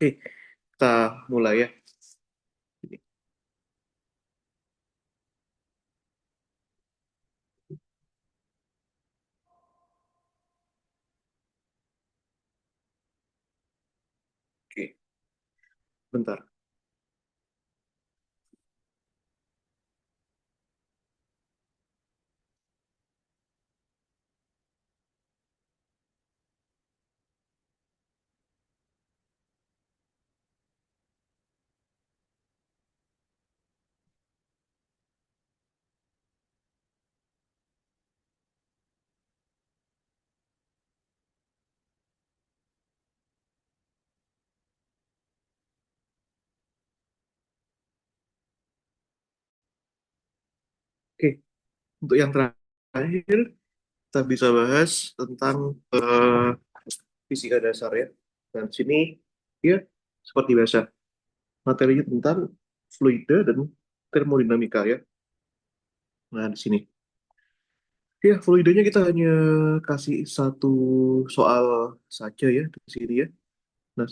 Oke, kita mulai ya. Oke, bentar. Oke, untuk yang terakhir kita bisa bahas tentang fisika dasar ya. Dan di sini ya seperti biasa materinya tentang fluida dan termodinamika ya. Nah, di sini. Ya, fluidanya kita hanya kasih satu soal saja ya di sini ya. Nah,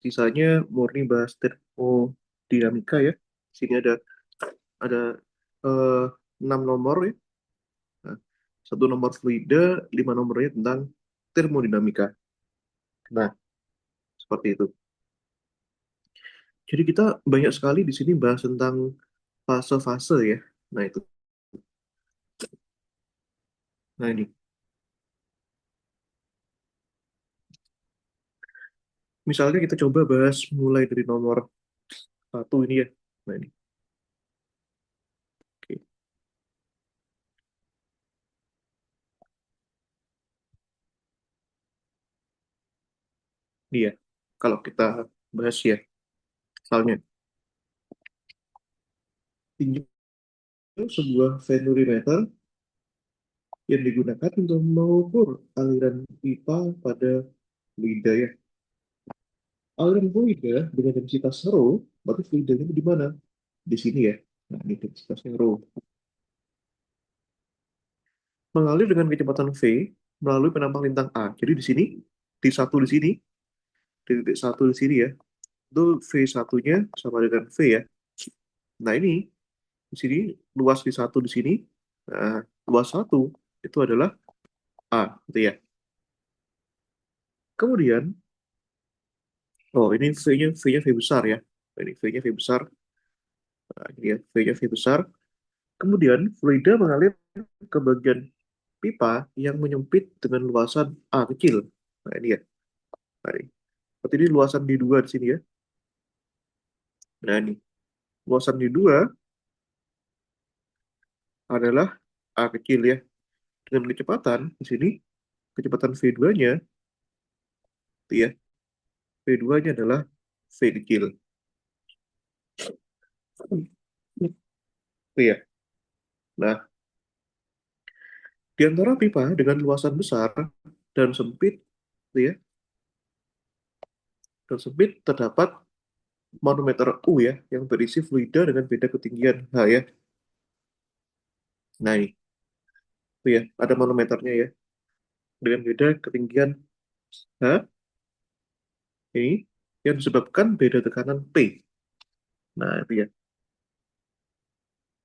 sisanya murni bahas termodinamika ya. Di sini ada eh, 6 nomor ya. Nah, satu nomor fluida, 5 nomornya tentang termodinamika. Nah, seperti itu. Jadi kita banyak sekali di sini bahas tentang fase-fase ya. Nah, itu. Nah, ini. Misalnya kita coba bahas mulai dari nomor satu ini ya. Nah, ini. Oke. Dia. Kalau kita bahas ya, misalnya tinjau sebuah velorimeter yang digunakan untuk mengukur aliran pipa pada fluida ya. Aliran fluida dengan densitas rho, berarti fluidanya di mana? Di sini ya. Nah, ini densitasnya rho. Mengalir dengan kecepatan v melalui penampang lintang A. Jadi di sini, di satu di sini, di titik satu di sini ya, itu v satunya sama dengan v ya. Nah ini, di sini, luas di satu di sini, nah, luas satu itu adalah A, gitu ya. Kemudian, oh ini V-nya V besar ya. Ini V-nya V besar, nah, ini ya, V-nya V besar. Kemudian, fluida mengalir ke bagian pipa yang menyempit dengan luasan A kecil. Nah ini ya. Nah, ini. Berarti ini luasan di dua di sini ya. Nah ini. Luasan di dua adalah A kecil ya. Dengan kecepatan di sini, kecepatan V2-nya, itu ya, V2-nya adalah V kecil. Itu ya. Nah, di antara pipa dengan luasan besar dan sempit, itu ya, dan sempit terdapat manometer U ya, yang berisi fluida dengan beda ketinggian H ya. Nah, ini, itu ya, ada manometernya ya, dengan beda ketinggian H, ini, yang disebabkan beda tekanan P. Nah, itu ya,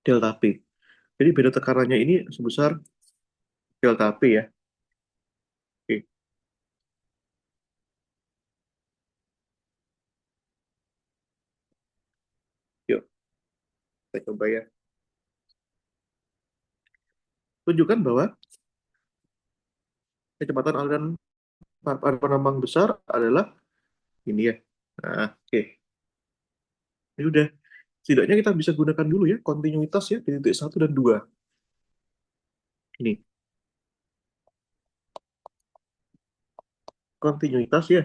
delta P. Jadi beda tekanannya ini sebesar delta P ya. Oke, yuk kita coba ya. Tunjukkan bahwa kecepatan aliran penambang besar adalah ini ya. Nah, oke. Ini udah. Setidaknya kita bisa gunakan dulu ya kontinuitas ya di titik satu dan dua. Ini kontinuitas ya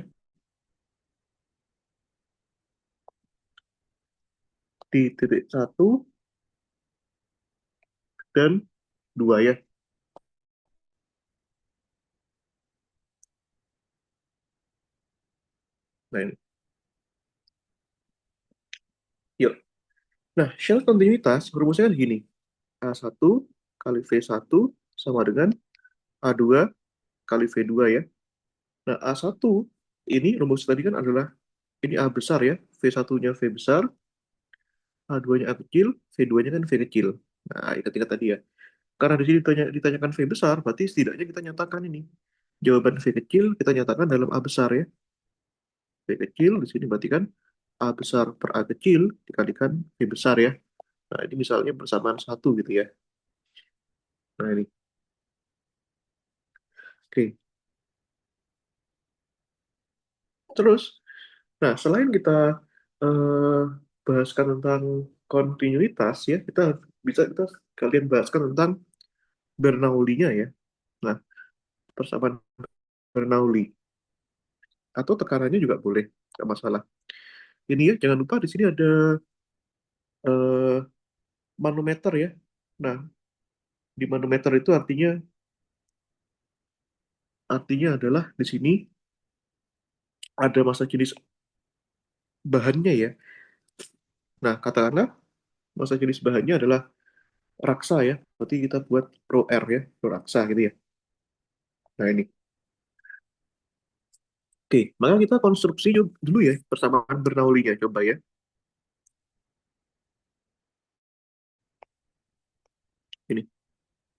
di titik satu dan dua ya. Nah, ini. Yuk. Nah, shell kontinuitas rumusnya kan gini. A1 kali V1 sama dengan A2 kali V2 ya. Nah, A1 ini rumus tadi kan adalah Ini A besar ya, V1-nya V besar, A2-nya A kecil, V2-nya kan V kecil. Nah, ketika tadi ya. Karena di sini ditanyakan V besar, berarti setidaknya kita nyatakan ini. Jawaban V kecil kita nyatakan dalam A besar ya. V kecil di sini berarti kan A besar per A kecil dikalikan V besar ya. Nah, ini misalnya persamaan satu gitu ya. Nah, ini. Oke. Terus, nah selain kita eh, bahaskan tentang kontinuitas ya, kita kalian bahaskan tentang Bernoulli-nya ya. Nah, persamaan Bernoulli atau tekanannya juga boleh, nggak masalah. Ini ya, jangan lupa di sini ada eh, manometer ya. Nah, di manometer itu artinya adalah di sini ada masa jenis bahannya ya. Nah, katakanlah masa jenis bahannya adalah raksa ya. Berarti kita buat pro R ya, pro raksa gitu ya. Nah, ini. Oke, maka kita konstruksi dulu ya persamaan Bernoulli-nya coba ya. Ini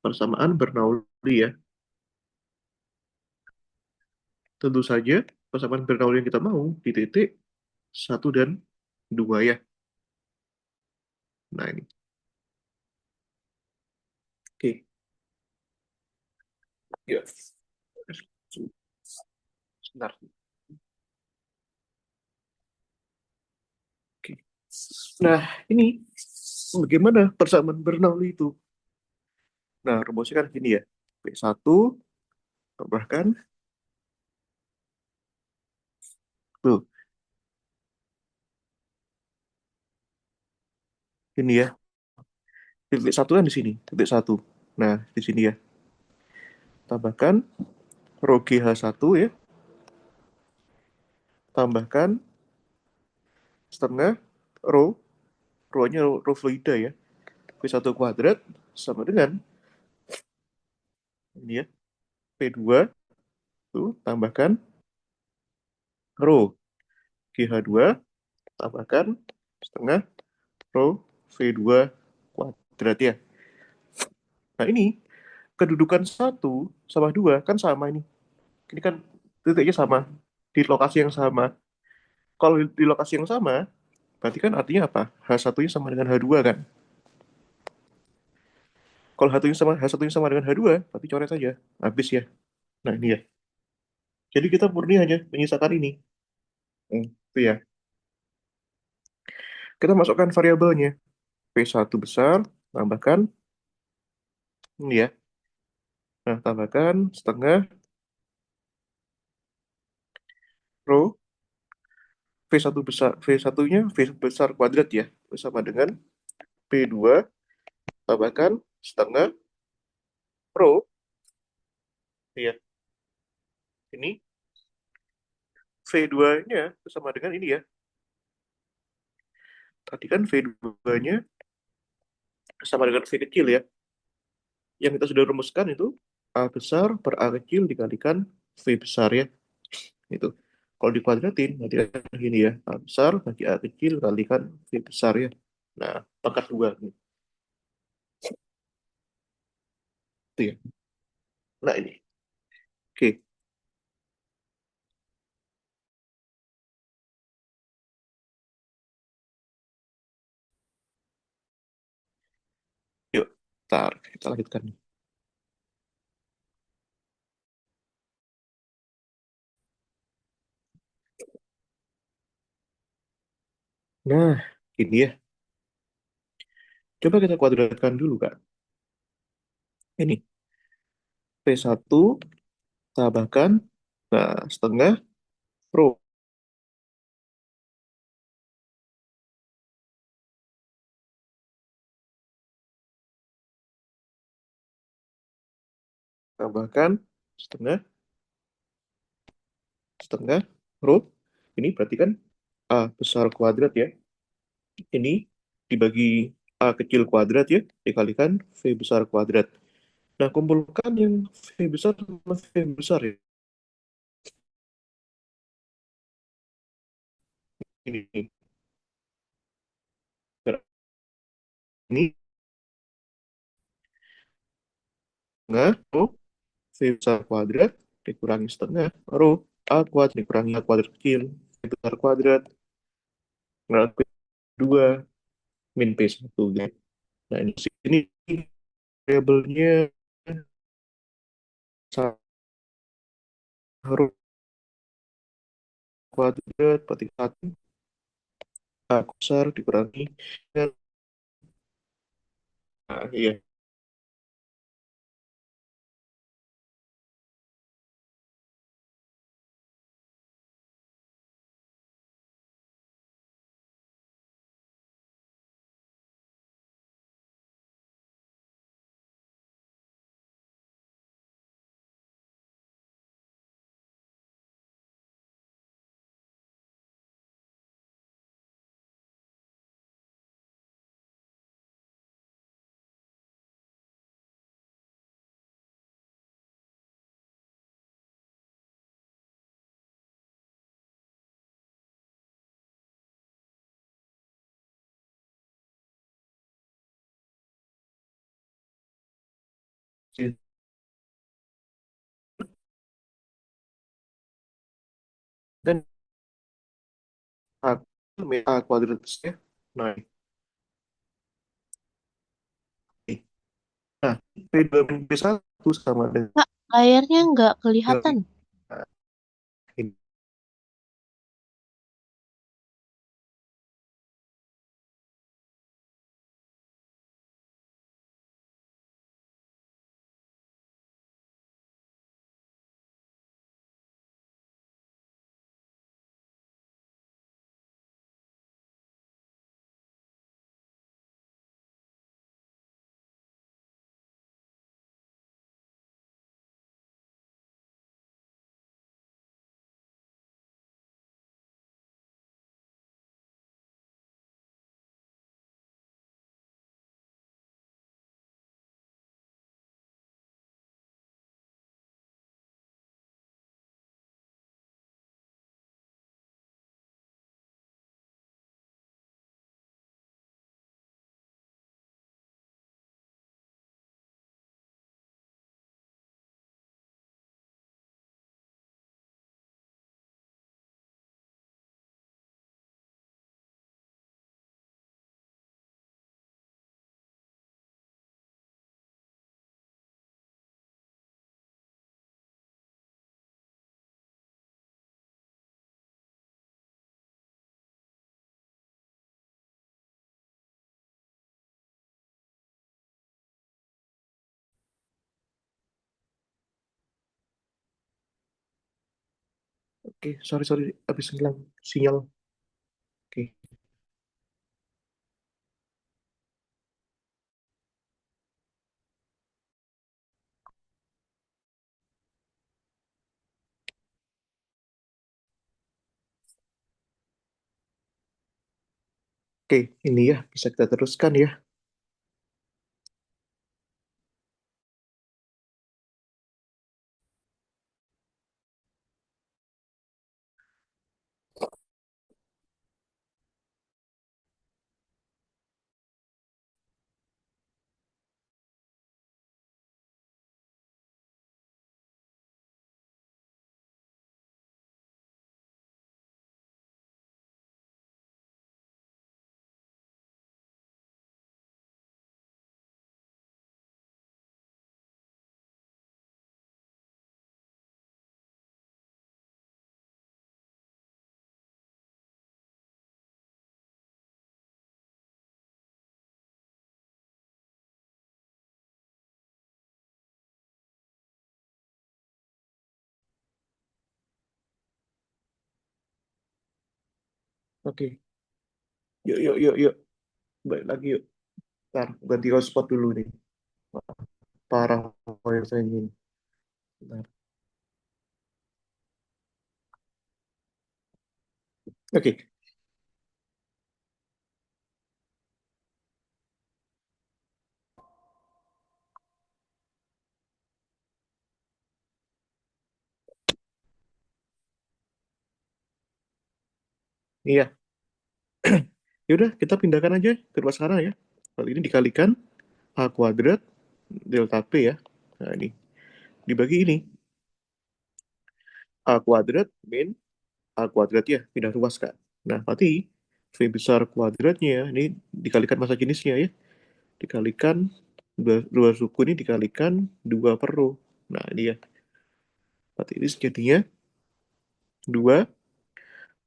persamaan Bernoulli ya. Tentu saja persamaan Bernoulli yang kita mau di titik satu dan 2 ya. Nah, ini. Oke. Ya. Sebentar. Oke. Nah, ini bagaimana persamaan Bernoulli itu? Nah, rumusnya kan gini ya. P1 tambahkan tuh, ini ya. Titik satu kan di sini, titik satu. Nah, di sini ya. Tambahkan rho GH1 ya. Tambahkan setengah rho, rho-nya rho fluida ya. P1 kuadrat sama dengan ini ya. P2 tuh tambahkan rho GH2 tambahkan setengah rho V2 kuadrat ya. Nah, ini kedudukan satu sama 2 kan sama ini. Ini kan titiknya sama di lokasi yang sama. Kalau di lokasi yang sama, berarti kan artinya apa? H1-nya sama dengan H2 kan? Kalau H1-nya sama dengan H2, berarti coret saja. Habis ya. Nah, ini ya. Jadi kita murni hanya menyisakan ini. Itu ya. Kita masukkan variabelnya. P1 besar, tambahkan ini ya. Nah, tambahkan setengah rho V1 besar, V1-nya V besar kuadrat ya. Bersama dengan P2 tambahkan setengah rho. Iya, ini V2-nya bersama dengan ini ya. Tadi kan V2-nya sama dengan V kecil ya. Yang kita sudah rumuskan itu A besar per A kecil dikalikan V besar ya. Itu. Kalau dikuadratin, nanti kan gini ya. A besar bagi A kecil kalikan V besar ya. Nah, pangkat 2. Itu ya. Nah, ini. Oke, yuk. Ntar, kita lanjutkan. Nah, ini ya. Coba kita kuadratkan dulu, Kak. Ini. P1 tambahkan. Nah, setengah rho. Tambahkan setengah. Setengah rho. Ini berarti kan A besar kuadrat ya. Ini dibagi A kecil kuadrat ya, dikalikan V besar kuadrat. Nah, kumpulkan yang V besar sama V besar ya. ini ini tengah, oh, V besar kuadrat dikurangi setengah, baru A kuadrat dikurangi A kuadrat kecil, V besar kuadrat, nah, P2 min P1 gitu. Nah, ini sini variabelnya harus kuadrat berarti 1 A besar dikurangi dengan, nah, iya. Dan A, A kuadrat ya. Nah, ini. Nah, P2 min P1 sama dengan Kak, layarnya nggak kelihatan. nah, ini. Oke, sorry sorry habis hilang sinyal. Oke, oke, ini ya bisa kita teruskan ya. Oke, yuk yuk yuk yuk, balik lagi yuk. Ntar ganti hotspot dulu nih. Parah wifi ini. Bentar. Oke, iya. Ya udah, kita pindahkan aja ke ruas sekarang ya. Kali ini dikalikan A kuadrat delta P ya. Nah, ini dibagi ini. A kuadrat min A kuadrat ya, pindah ruas kan. Nah, berarti V besar kuadratnya ini dikalikan massa jenisnya ya. Dikalikan dua suku ini dikalikan 2 per rho. Nah, ini ya. Berarti ini jadinya 2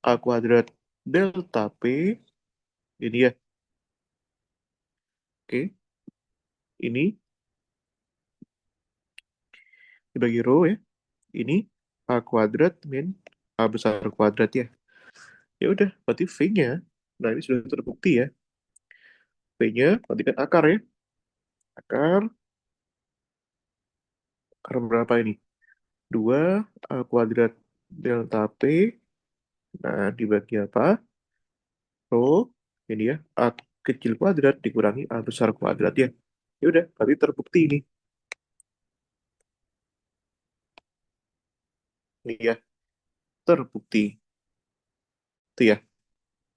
A kuadrat delta P. Ini ya. Oke. Ini dibagi rho ya. Ini A kuadrat min A besar kuadrat ya. Ya udah, berarti V-nya. Nah, ini sudah terbukti ya. V-nya berarti kan akar ya. Akar berapa ini? 2 A kuadrat delta P. Nah, dibagi apa? Rho. Ini ya. A kecil kuadrat dikurangi A besar kuadrat ya. Ya udah, berarti terbukti ini. Ini ya, terbukti. Itu ya.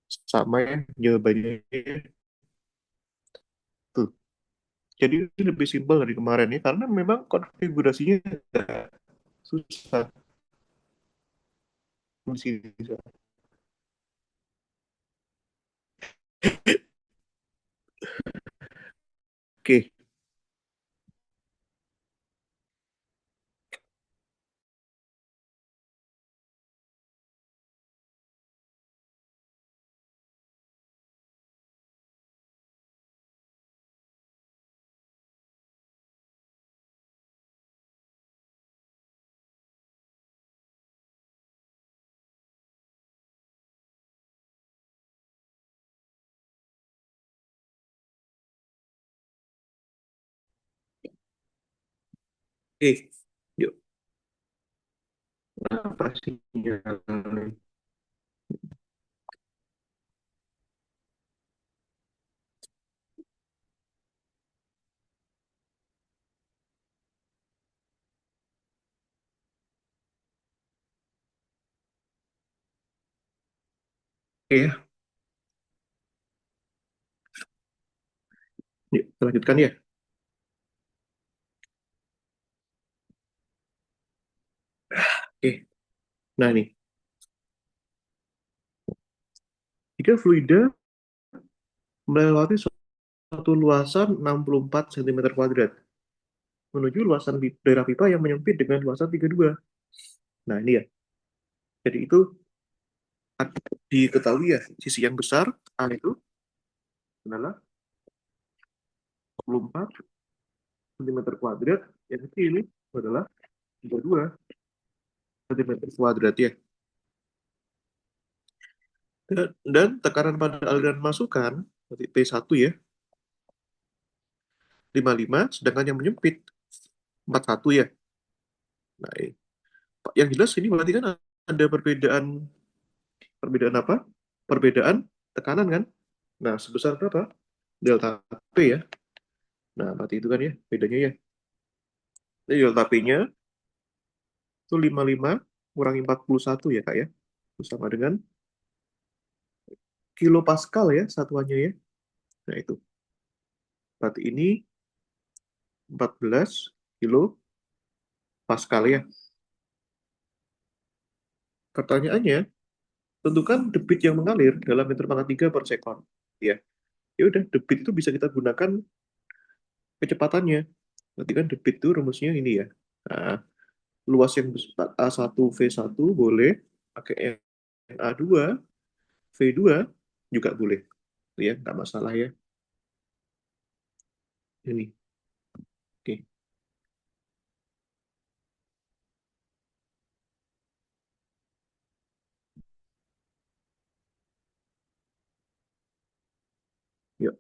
Sama ya jawabannya. Tuh. Jadi ini lebih simpel dari kemarin ya. Karena memang konfigurasinya agak susah. Di sini. Oke. Oke. Yuk. Apa sih? Oke ya. Yuk, kita lanjutkan ya. Oke. Nah, nih. Jika fluida melewati suatu luasan 64 cm kuadrat menuju luasan daerah pipa yang menyempit dengan luasan 32. Nah, ini ya. Jadi itu diketahui ya, sisi yang besar A itu adalah 64 cm kuadrat, yang kecil ini adalah 32 cm kuadrat ya. Dan tekanan pada aliran masukan, berarti P1 ya, 55, sedangkan yang menyempit 41 ya. Nah, yang jelas ini berarti kan ada perbedaan perbedaan apa? Perbedaan tekanan kan? Nah, sebesar berapa? Delta P ya. Nah, berarti itu kan ya bedanya ya. Jadi delta P-nya itu 55 kurangi 41 ya, Kak ya. Itu sama dengan kilopascal ya satuannya ya. Nah, itu. Berarti ini 14 kilo pascal ya. Pertanyaannya, tentukan debit yang mengalir dalam meter pangkat 3 per sekon. Ya, ya udah debit itu bisa kita gunakan kecepatannya. Berarti kan debit itu rumusnya ini ya. Nah, luas yang besar A1 V1 boleh, pakai yang A2 V2 juga boleh. Ya, nggak masalah ya. Ini. Oke. Yuk.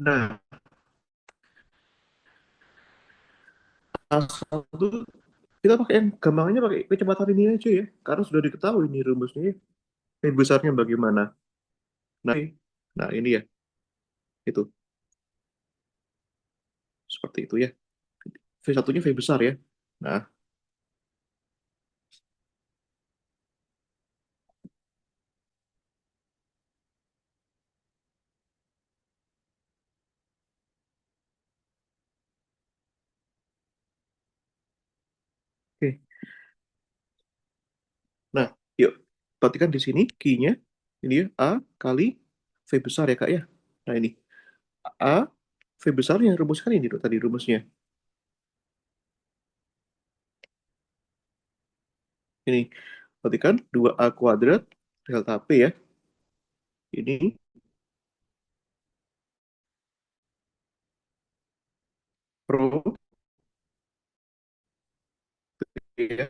Nah, A1 kita pakai yang gampangnya pakai kecepatan ini aja ya. Karena sudah diketahui ini rumusnya. Besarnya bagaimana. Nah, nah ini ya. Itu. Seperti itu ya. V1-nya V besar ya. Nah, Oke. Nah, yuk. Perhatikan di sini key-nya. Ini ya, A kali V besar ya, Kak ya. Nah, ini. A, V besar yang rumuskan ini tuh tadi rumusnya. Ini. Perhatikan 2A kuadrat delta P ya. Ini pro ya.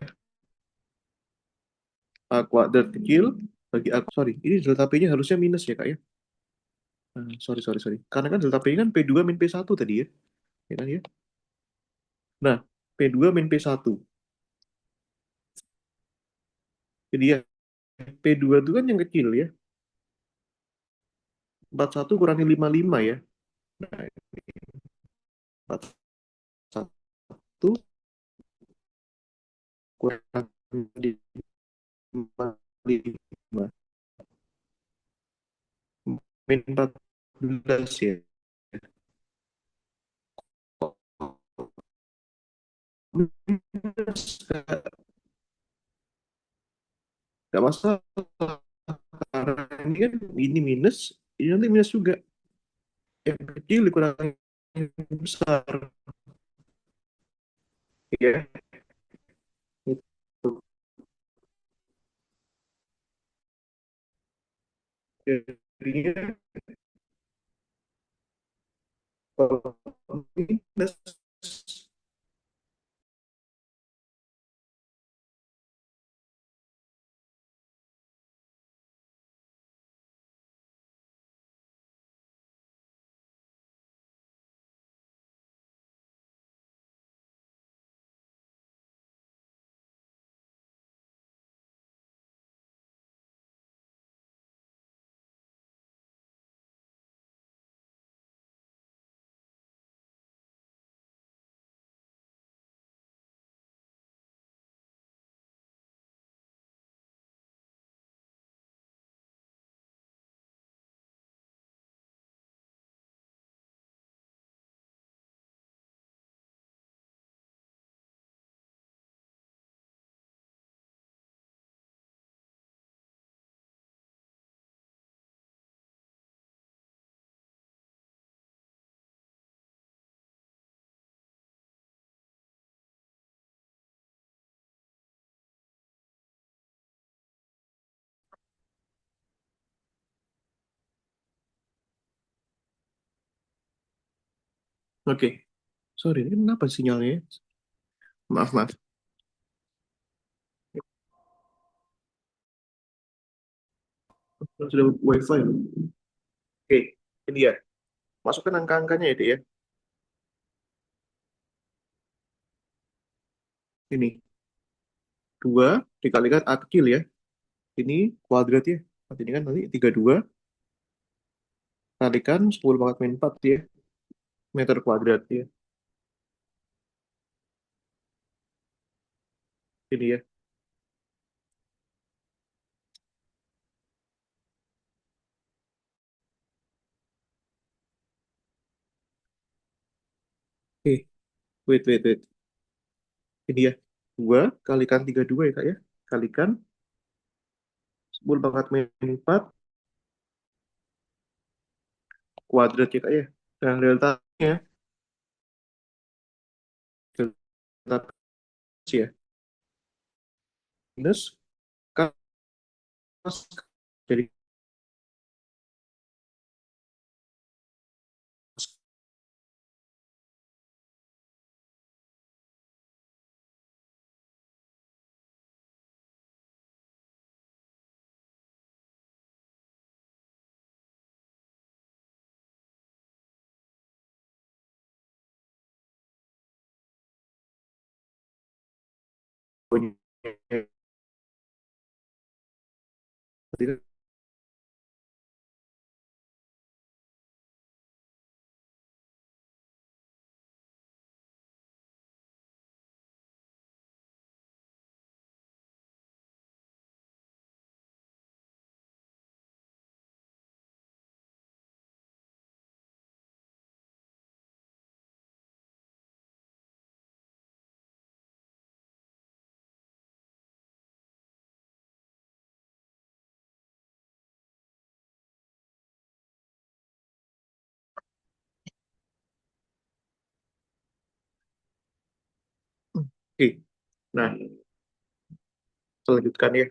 A kuadrat kecil bagi A. Sorry, ini delta P-nya harusnya minus ya, Kak ya. Sorry, sorry, sorry. Karena kan delta P kan P2 min P1 tadi ya. Ya kan ya? Nah, P2 min P1. Jadi ya, P2 itu kan yang kecil ya. 41 kurangi 55 ya. Nah, 41 kurangi 55. Min 14 ya. Gak masalah. Karena ini kan ini minus, ini nanti minus juga. Yang kecil dikurangi yang besar. Ya, itu. Jadinya kalau minus. Oke, sorry, ini kenapa sinyalnya? Maaf, maaf. Sudah wifi loh. Oke, ini ya. Masukkan angka-angkanya ya, Dek, ya. Ini, 2 dikalikan A kecil ya. Ini kuadrat ya. Berarti ini kan nanti 32 kalikan 10 pangkat min 4 ya. Meter kuadrat ya. Ini ya. Oke, wait, wait, wait. Ini ya. 2 kalikan 32 ya, Kak ya. Kalikan 10 pangkat min 4 kuadrat ya, Kak ya. Dan deltanya, delta ya. Minus cos. Jadi Oke, nah, kita lanjutkan ya.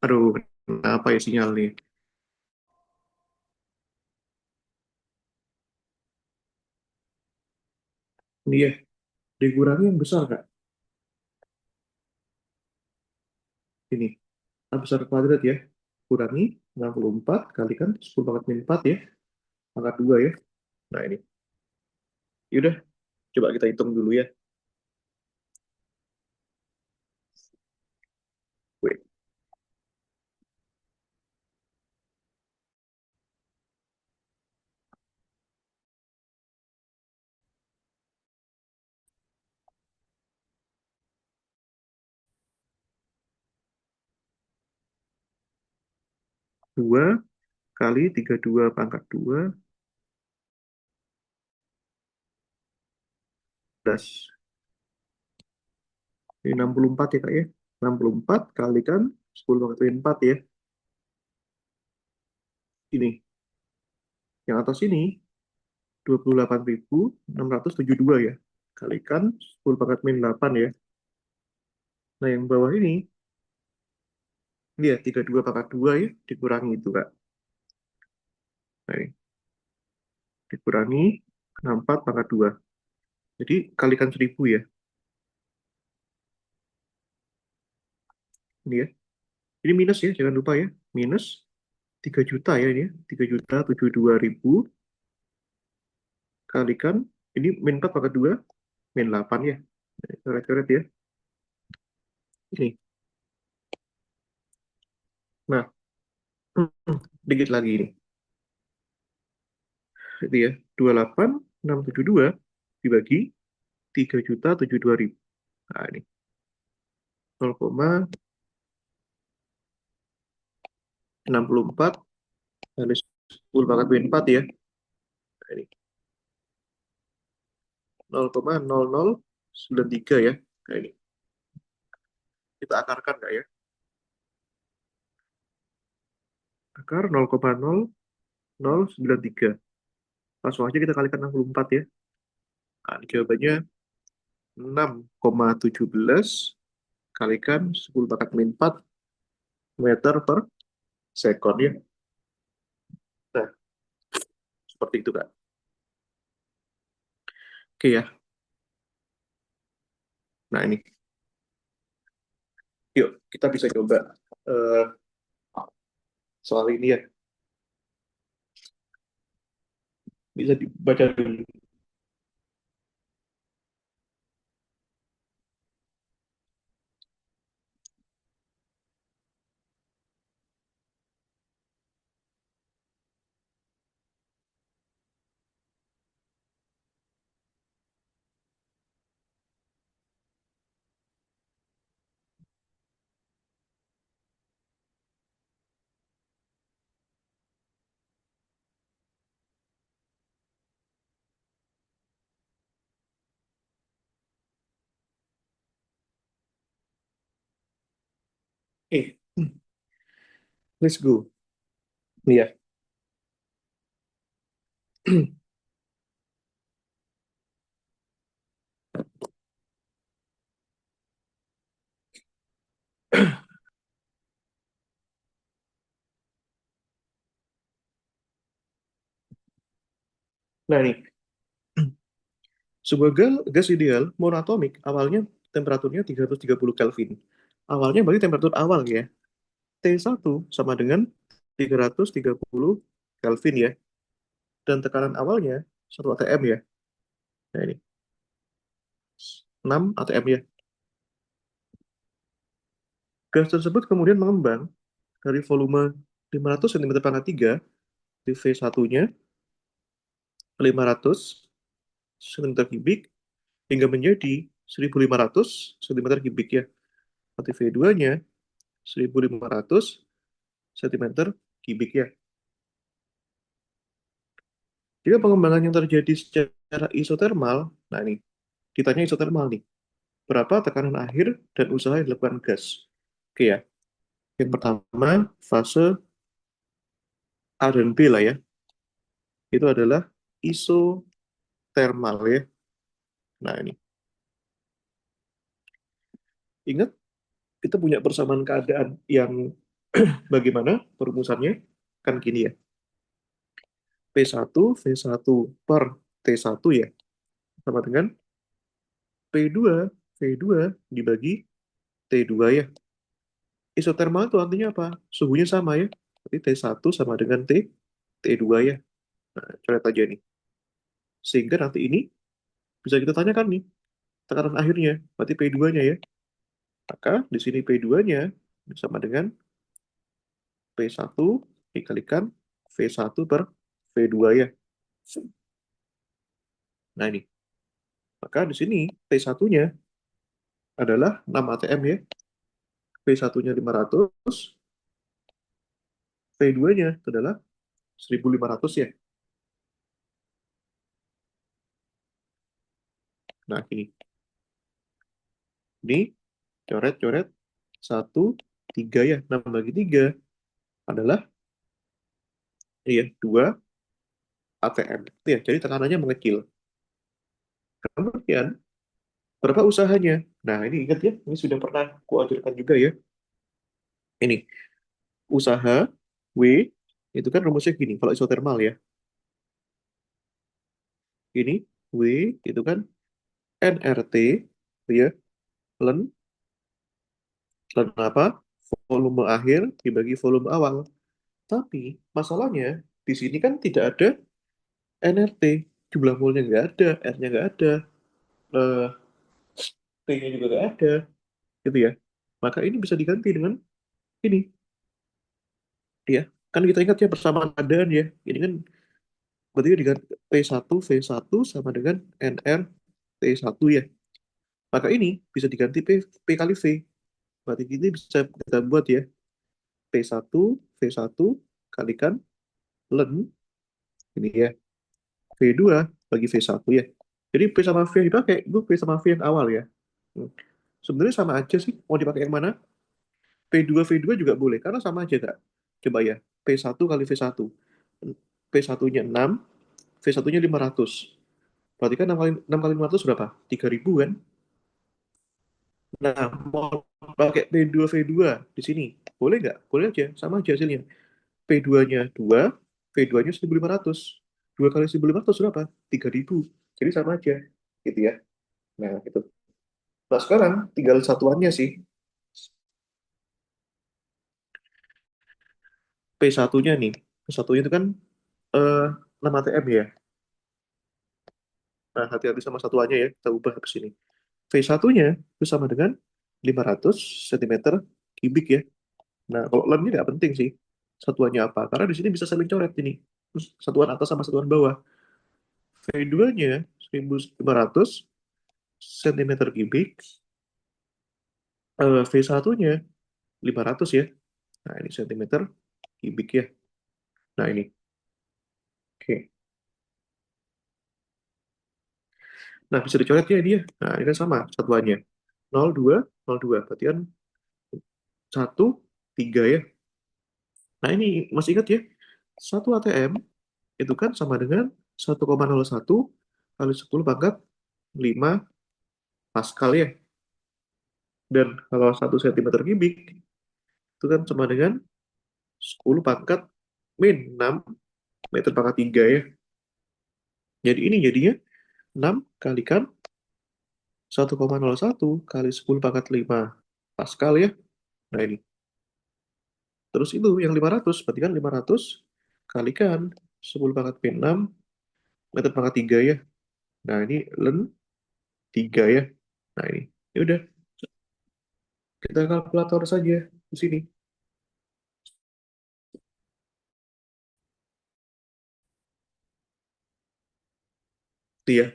Aduh, kenapa ya sinyal nih? Ini ya, dikurangi yang besar, Kak. Ini, A besar kuadrat ya. Kurangi 64 kalikan 10 pangkat min 4 ya. Pangkat 2 ya. Nah ini. Yaudah, coba kita hitung dulu ya. Wait, 2 kali 32 pangkat 2, 11. Ini 64 ya, Kak ya. 64 kalikan 10 pangkat min 4 ya. Ini. Yang atas ini 28.672 ya. Kalikan 10 pangkat min 8 ya. Nah, yang bawah ini ya 32 pangkat 2 ya. Dikurangi itu, Kak. Nah, ini. Dikurangi 64 pangkat 2. Jadi kalikan 1000 ya. Ini ya. Ini minus ya, jangan lupa ya. Minus 3 juta ya ini ya. 3.072.000 kalikan ini min 4 pangkat 2 min 8 ya. Coret-coret ya. Ini. Nah, dikit lagi ini. Itu ya. 28.672 dibagi 3.072.000. Nah, ini 0,64 kali 10 pangkat min 4 ya. Nah, ini 0,0093 ya. Nah, ini kita akarkan nggak ya? Akar 0,0093. Langsung aja kita kalikan 64 ya. Nah, ini jawabannya 6,17 kalikan 10 pangkat min 4 meter per sekon ya. Nah, seperti itu Kak. Oke ya. Nah, ini. Yuk, kita bisa coba eh, soal ini ya. Bisa dibaca dulu. Eh, let's go. Nih ya. Nah, nih. Sebuah gas ideal monoatomik awalnya temperaturnya 330 Kelvin. Awalnya berarti temperatur awal ya. T1 sama dengan 330 Kelvin ya. Dan tekanan awalnya 1 atm ya. Nah, ini 6 atm ya. Gas tersebut kemudian mengembang dari volume 500 cm pangkat 3 di V1-nya 500 cm kubik hingga menjadi 1.500 cm kubik ya. Berarti V2-nya 1.500 cm kubik ya. Jika pengembangan yang terjadi secara isotermal, nah ini, ditanya isotermal nih, berapa tekanan akhir dan usaha yang dilakukan gas? Oke ya, yang pertama fase A dan B lah ya, itu adalah isotermal ya. Nah, ini. Ingat, kita punya persamaan keadaan yang bagaimana perumusannya? Kan gini ya. P1 V1 per T1 ya. Sama dengan P2 V2 dibagi T2 ya. Isotermal itu artinya apa? Suhunya sama ya. Berarti T1 sama dengan T2 ya. Nah, coret aja nih. Sehingga nanti ini bisa kita tanyakan nih, tekanan akhirnya. Berarti P2-nya ya. Maka di sini P2-nya sama dengan P1 dikalikan V1 per V2 ya. Nah ini. Maka di sini T1-nya adalah 6 atm ya. V1-nya 500, V2-nya adalah 1500 ya. Nah ini. Ini coret-coret 1, 3 ya. 6 bagi 3 adalah ya 2 atm. Ya, jadi tekanannya mengecil. Kemudian berapa usahanya? Nah, ini ingat ya, ini sudah pernah kuajarkan juga ya. Ini usaha W itu kan rumusnya gini, kalau isotermal ya. Ini W itu kan nRT ya, ln ln apa? Volume akhir dibagi volume awal. Tapi masalahnya di sini kan tidak ada nRT, jumlah molnya nggak ada, R-nya nggak ada, eh, T-nya juga nggak ada, gitu ya. Maka ini bisa diganti dengan ini, ya. Kan kita ingat ya persamaan keadaan ya. Ini kan berarti dengan P1 V1 sama dengan NR T1 ya. Maka ini bisa diganti P kali V. Berarti ini bisa kita buat ya. P1 V1 kalikan ln ini ya. V2 bagi V1 ya. Jadi P sama V yang dipakai itu P sama V yang awal ya. Hmm. Sebenarnya sama aja sih. Mau dipakai yang mana? P2 V2 juga boleh karena sama aja kak. Coba ya. P1 kali V1. P1-nya 6, V1-nya 500. Berarti kan 6 kali 500 berapa? 3.000 kan? Nah, mau pakai P2 V2 di sini. Boleh nggak? Boleh aja. Sama aja hasilnya. P2-nya 2, V2-nya 1.500. 2 kali 1.500 berapa? 3.000. Jadi sama aja. Gitu ya. Nah, gitu. Nah, sekarang tinggal satuannya sih. P1-nya nih. P1-nya itu kan eh, 6 ATM ya. Nah, hati-hati sama satuannya ya. Kita ubah habis ini. V1-nya itu sama dengan 500 cm kubik ya. Nah, kalau lemnya nggak penting sih satuannya apa. Karena di sini bisa saling coret ini. Terus satuan atas sama satuan bawah. V2-nya 1500 cm kubik. V1-nya 500 ya. Nah, ini centimeter kubik ya. Nah, ini. Oke. Nah, bisa dicoret ya dia. Nah, ini kan sama satuannya. 02, 02. Berarti kan 1, 3 ya. Nah, ini masih ingat ya. 1 ATM itu kan sama dengan 1,01 kali 10 pangkat 5 Pascal ya. Dan kalau 1 cm kubik itu kan sama dengan 10 pangkat min 6 meter pangkat 3 ya. Jadi ini jadinya 6 kalikan 1,01 kali 10 pangkat 5 Pascal ya. Nah ini. Terus itu yang 500, berarti kan 500 kalikan 10 pangkat min 6 meter pangkat 3 ya. Nah ini ln 3 ya. Nah ini. Ya udah, kita kalkulator saja di sini. Itu ya.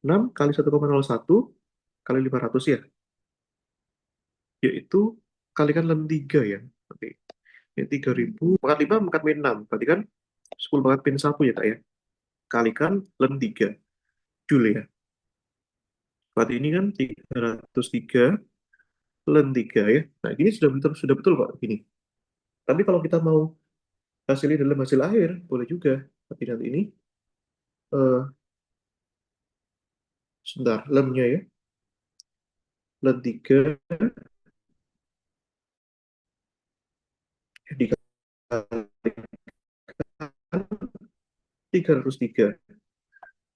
6 kali 1,01 kali 500 ya. Yaitu kalikan ln 3 ya. Oke. Ini 3.000 pangkat 5 pangkat min 6. Berarti kan 10 pangkat min 1 ya kak ya. Kalikan ln 3 Joule ya. Berarti ini kan 303 ln 3 ya. Nah ini sudah betul kok ini. Tapi kalau kita mau hasilnya dalam hasil akhir boleh juga. Tapi nanti ini eh, Sebentar, lemnya ya. Lem 3 dikalikan 303.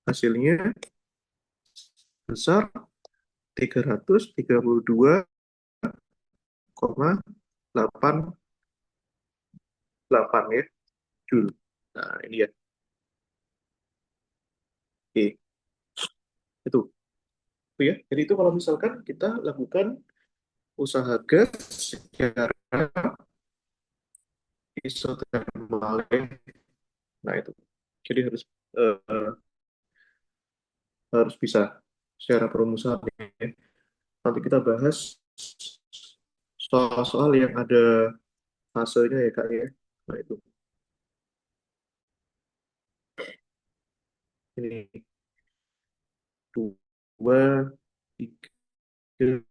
Hasilnya besar 332,88 ya, Joule. Nah, ini ya. Oke, itu. Itu ya. Jadi itu kalau misalkan kita lakukan usaha gas secara isotermal ya. Nah, itu. Jadi eh, harus bisa secara perumusan ya. Nanti kita bahas soal-soal yang ada fasenya ya Kak ya. Nah, itu. Ini dua, tiga,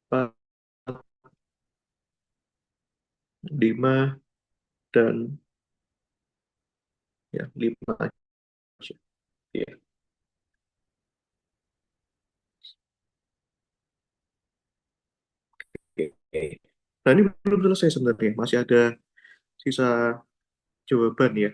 empat, lima, dan ya lima aja. Ya. Oke. Nah ini belum selesai sebenarnya, masih ada sisa jawaban ya.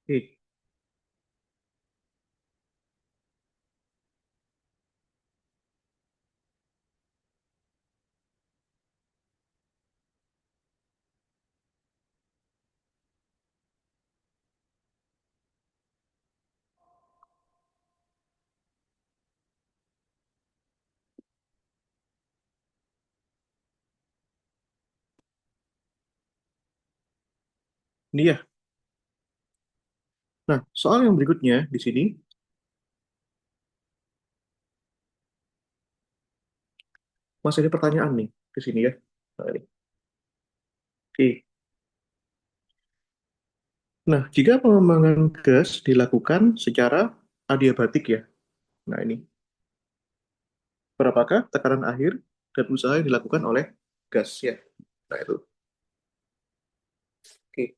Oke. Ini ya. Nah, soal yang berikutnya di sini masih ada pertanyaan nih di sini ya. Nah, ini. Oke. Nah, jika pengembangan gas dilakukan secara adiabatik ya. Nah, ini berapakah tekanan akhir dan usaha yang dilakukan oleh gas ya. Nah, itu. Oke.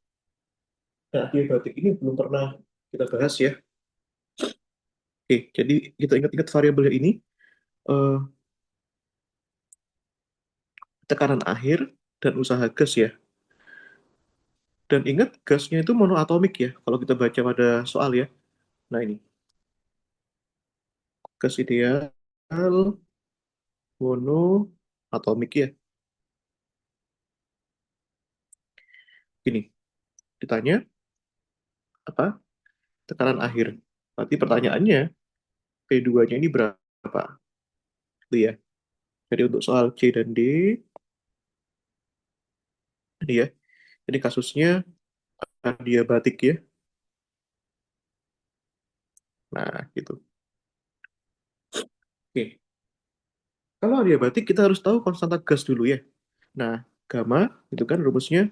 Nah, adiabatik ini belum pernah kita bahas ya. Oke, jadi kita ingat-ingat variabelnya ini, eh, tekanan akhir dan usaha gas ya. Dan ingat gasnya itu monoatomik ya, kalau kita baca pada soal ya. Nah ini, gas ideal monoatomik ya. Ini, ditanya apa? Tekanan akhir. Berarti pertanyaannya, P2-nya ini berapa? Itu ya. Jadi untuk soal C dan D, ini ya. Jadi kasusnya adiabatik ya. Nah, gitu. Oke. Kalau adiabatik kita harus tahu konstanta gas dulu ya. Nah, gamma itu kan rumusnya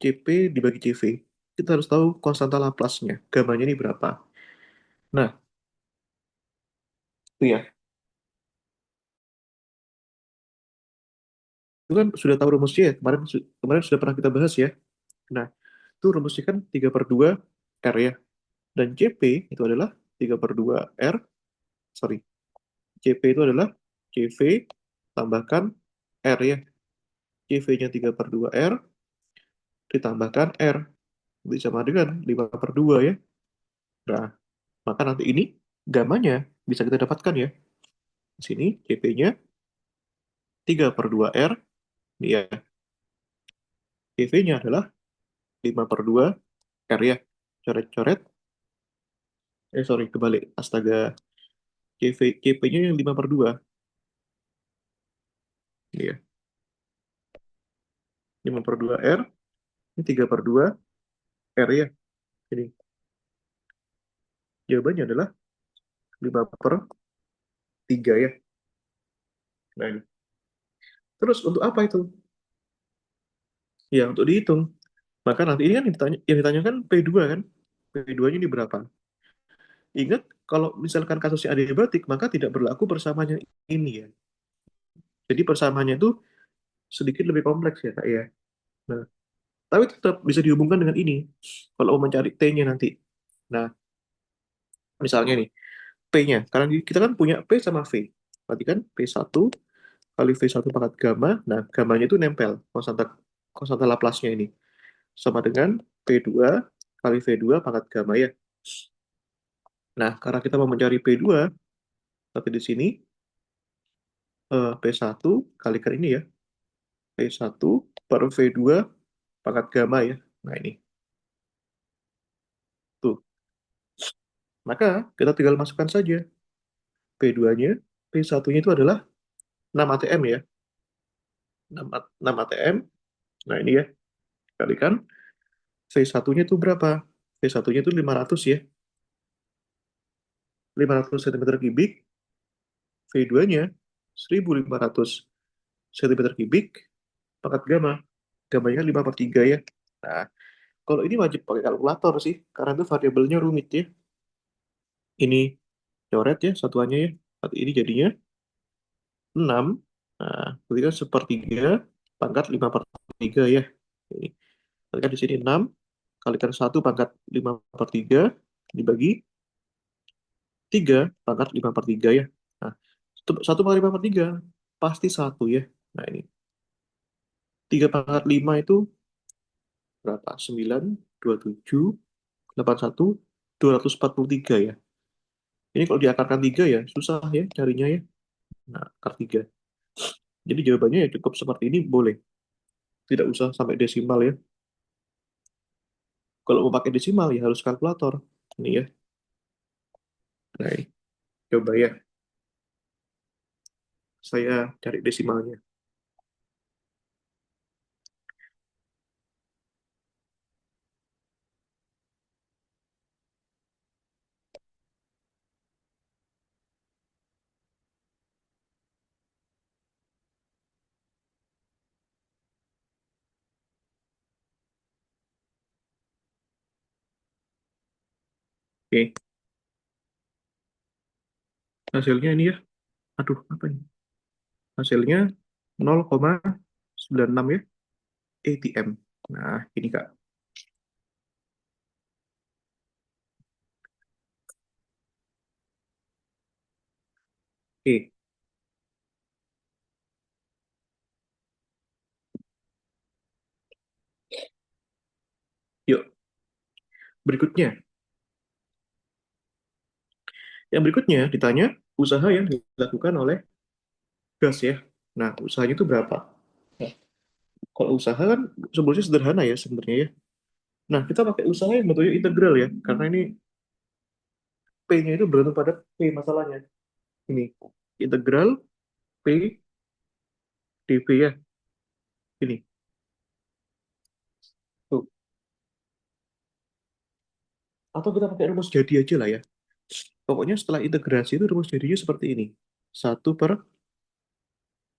CP dibagi CV. Kita harus tahu konstanta Laplace-nya. Gammanya ini berapa? Nah, itu ya. Itu kan sudah tahu rumusnya ya. Kemarin sudah pernah kita bahas ya. Nah, itu rumusnya kan 3 per 2 R ya. Dan CP itu adalah 3 per 2 R. Sorry. CP itu adalah CV tambahkan R ya. CV-nya 3 per 2 R ditambahkan R. Itu sama dengan 5 per 2 ya. Nah, maka nanti ini gamanya bisa kita dapatkan ya. Di sini CP-nya 3 per 2 R. Ini ya. CV-nya adalah 5 per 2 R ya. Coret-coret. Sorry, kebalik. Astaga. CP-nya yang 5 per 2. Ini ya. 5 per 2 R. Ini 3 per 2 R ya. Ini. Jawabannya adalah 5 per 3 ya. Nah, ini. Terus untuk apa itu? Ya, untuk dihitung. Maka nanti ini kan yang ditanyakan P2 kan? P2-nya ini berapa? Ingat, kalau misalkan kasusnya adiabatik, maka tidak berlaku persamaannya ini ya. Jadi persamaannya itu sedikit lebih kompleks ya, Kak ya. Nah, tapi tetap bisa dihubungkan dengan ini. Kalau mau mencari T-nya nanti. Nah, misalnya nih, P-nya. Karena kita kan punya P sama V. Berarti kan P1 kali V1 pangkat gamma. Nah, gammanya itu nempel. Konstanta, konstanta Laplace-nya ini. Sama dengan P2 kali V2 pangkat gamma ya. Nah, karena kita mau mencari P2, tapi di sini P1 kalikan ini ya. P1 per V2 pangkat gamma ya. Nah, ini. Tuh. Maka kita tinggal masukkan saja P2-nya. P1-nya itu adalah 6 ATM ya. 6 ATM. Nah, ini ya. Kalikan V1-nya itu berapa? V1-nya itu 500 ya. 500 cm kubik. V2-nya 1500 cm kubik pangkat gamma. Gammanya 5 per 3 ya. Nah, kalau ini wajib pakai kalkulator sih. Karena itu variabelnya rumit ya. Ini coret ya satuannya ya. Satu ini jadinya 6. Nah, berarti kan sepertiga pangkat 5 per 3 ya. Ini. Berarti kan di sini 6 kalikan 1 pangkat 5 per 3 dibagi 3 pangkat 5 per 3 ya. Nah, 1 pangkat 5 per 3 pasti 1 ya. Nah, ini 3 pangkat 5 itu berapa? 9, 27, 81, 243 ya. Ini kalau diakarkan 3 ya, susah ya carinya ya. Nah, akar 3. Jadi jawabannya ya cukup seperti ini boleh. Tidak usah sampai desimal ya. Kalau mau pakai desimal ya harus kalkulator. Ini ya. Nah, ini. Coba ya. Saya cari desimalnya. Oke. Hasilnya ini ya. Aduh, apa ini? Hasilnya 0,96 ya. ATM. Nah, ini Kak. Oke. Yuk, berikutnya. Yang berikutnya ditanya usaha yang dilakukan oleh gas ya. Nah, usahanya itu berapa? Nah, kalau usaha kan sebenarnya sederhana ya sebenarnya ya. Nah, kita pakai usaha yang bentuknya integral ya. Karena ini P-nya itu bergantung pada P masalahnya. Ini integral P dV ya. Ini. Tuh. Atau kita pakai rumus jadi aja lah ya. Pokoknya setelah integrasi itu rumus jadinya seperti ini. Satu per,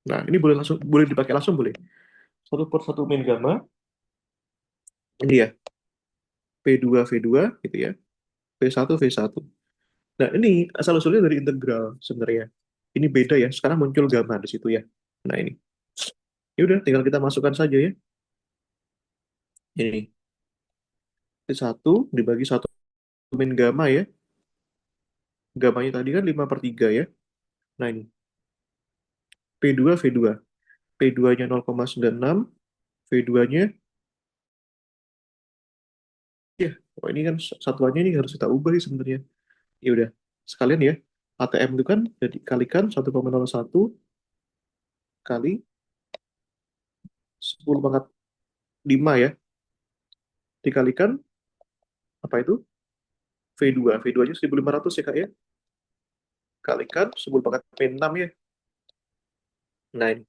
nah ini boleh langsung, boleh dipakai langsung boleh. Satu per satu min gamma, ini ya, P2 V2 gitu ya, V1 V1. Nah ini asal-usulnya dari integral sebenarnya. Ini beda ya, sekarang muncul gamma di situ ya. Nah ini, ya udah tinggal kita masukkan saja ya. Ini, V1 dibagi satu min gamma ya. Gammanya tadi kan 5 per 3 ya. Nah ini, P2 V2. P2-nya 0,96, V2-nya ya, oh ini kan satuannya ini harus kita ubah sih sebenarnya. Ya udah, sekalian ya. ATM itu kan jadi kalikan 1,01 kali 10 pangkat 5 ya. Dikalikan apa itu? V2. V2-nya 1.500 ya Kak ya. Kalikan 10 pangkat P6 ya. Nah ini.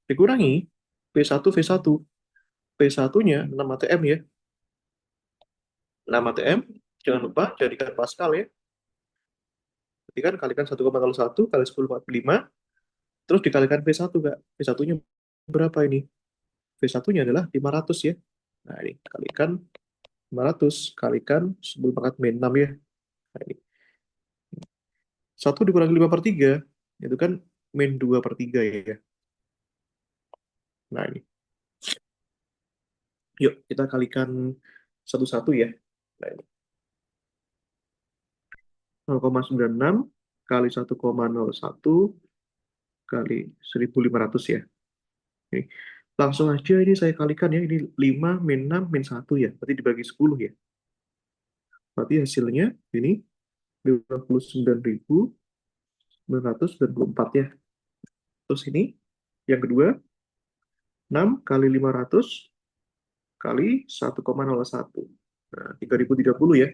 Dikurangi P1 V1. P1-nya 6 ATM ya. 6 ATM. Jangan lupa jadikan Pascal ya. Berarti kan kalikan 1,01 kali 10 pangkat 5. Terus dikalikan P1 Kak. P1-nya berapa ini? V1-nya adalah 500 ya. Nah, ini kalikan 500 kalikan 10 pangkat min 6 ya. Nah, ini 1 dikurangi 5 per 3 itu kan min 2 per 3 ya. Nah, ini. Yuk, kita kalikan satu-satu ya. Nah, ini 0,96 kali 1,01 kali 1.500 ya. Ini. Langsung aja ini saya kalikan ya. Ini 5 min 6 min 1 ya. Berarti dibagi 10 ya. Berarti hasilnya ini 59.994 ya. Terus ini yang kedua 6 kali 500 kali 1,01. Nah, 3.030 ya.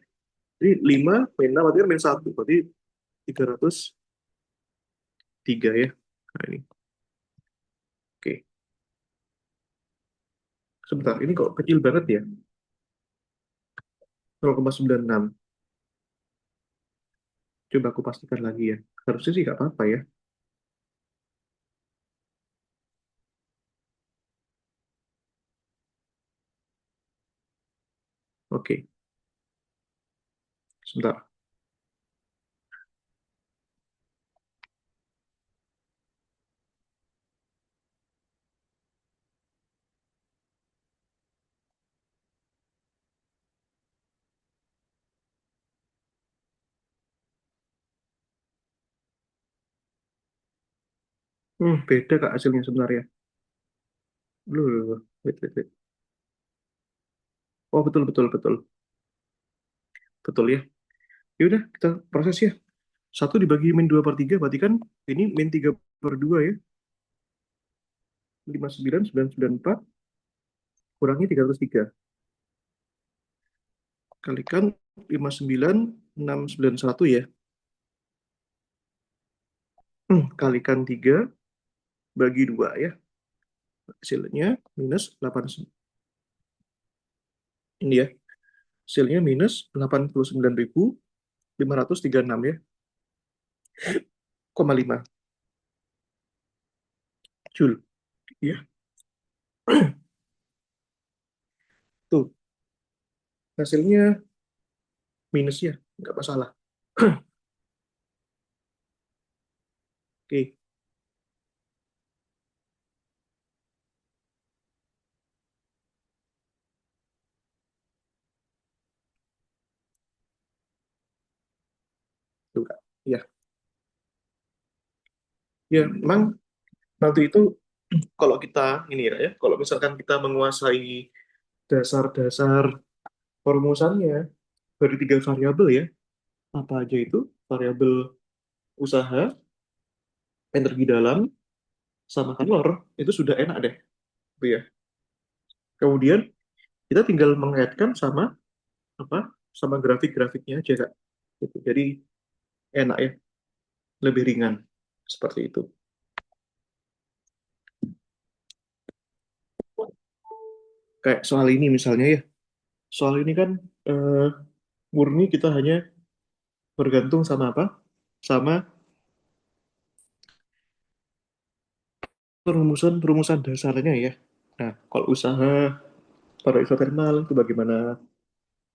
Jadi 5 min 6 berarti kan min 1. Berarti 303 ya. Nah, ini. Oke. Sebentar, ini kok kecil banget ya? 0,96. Coba aku pastikan lagi ya. Harusnya sih nggak apa-apa ya. Oke, sebentar. Beda Kak hasilnya sebenarnya. Loh, loh, loh. Wait, wait, wait. Oh, betul, betul, betul. Betul ya. Ya udah, kita proses ya. Satu dibagi min 2 per 3, berarti kan ini min 3 per 2 ya. 59.994 kurangi 303. Kalikan 59.691 ya. Kalikan 3 bagi 2 ya. Hasilnya minus 8. Ini ya. Hasilnya minus 89.536 ya. 0,5 Joule. Ya, tuh hasilnya minus ya, nggak masalah. Oke, tuh Kak. Ya, ya, memang nanti itu kalau kita ini ya, kalau misalkan kita menguasai dasar-dasar perumusannya dari 3 variabel ya, apa aja itu? Variabel usaha, energi dalam, sama kalor, itu sudah enak deh, gitu ya. Kemudian kita tinggal mengaitkan sama apa? Sama grafik-grafiknya aja, Kak. Gitu. Jadi enak ya, lebih ringan seperti itu. Kayak soal ini misalnya ya, soal ini kan eh, murni kita hanya bergantung sama apa? Sama perumusan dasarnya ya. Nah, kalau usaha pada isotermal itu bagaimana,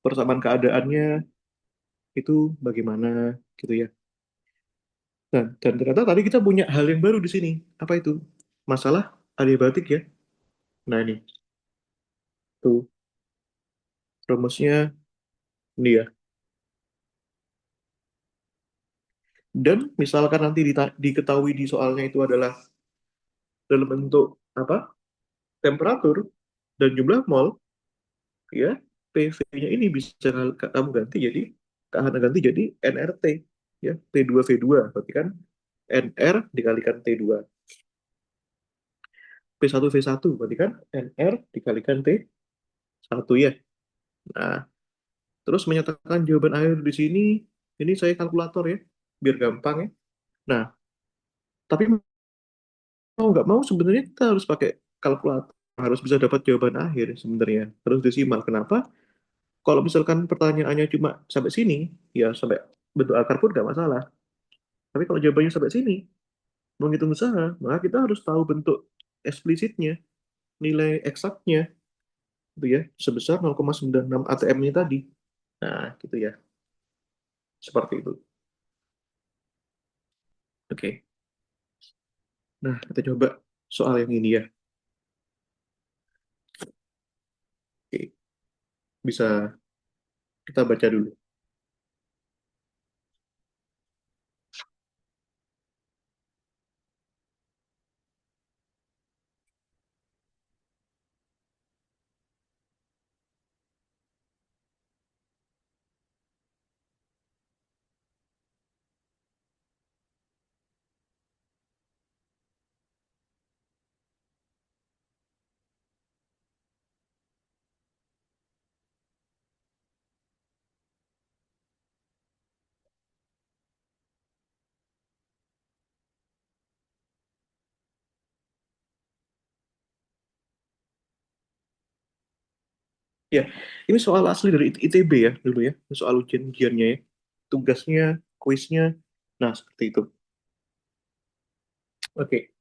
persamaan keadaannya itu bagaimana gitu ya. Dan ternyata tadi kita punya hal yang baru di sini. Apa itu? Masalah adiabatik ya. Nah ini tuh rumusnya ini ya. Dan misalkan nanti diketahui di soalnya itu adalah dalam bentuk apa? Temperatur dan jumlah mol, ya PV-nya ini bisa kamu ganti jadi Kak ganti jadi NRT ya T2V2 berarti kan NR dikalikan T2 P1V1 berarti kan NR dikalikan T1 ya. Nah, terus menyatakan jawaban akhir di sini ini saya kalkulator ya biar gampang ya. Nah, tapi mau nggak mau sebenarnya kita harus pakai kalkulator harus bisa dapat jawaban akhir sebenarnya terus desimal. Kenapa? Kalau misalkan pertanyaannya cuma sampai sini, ya sampai bentuk akar pun nggak masalah. Tapi kalau jawabannya sampai sini, menghitung usaha, maka kita harus tahu bentuk. eksplisitnya, nilai eksaknya itu ya sebesar 0,96 ATM ini tadi. Nah, gitu ya. Seperti itu. Oke. Nah, kita coba soal yang ini ya. Oke. Bisa kita baca dulu. Ya, ini soal asli dari ITB ya dulu ya. Ini soal ujian-ujiannya ya. Tugasnya, kuisnya. Nah, seperti itu. Oke.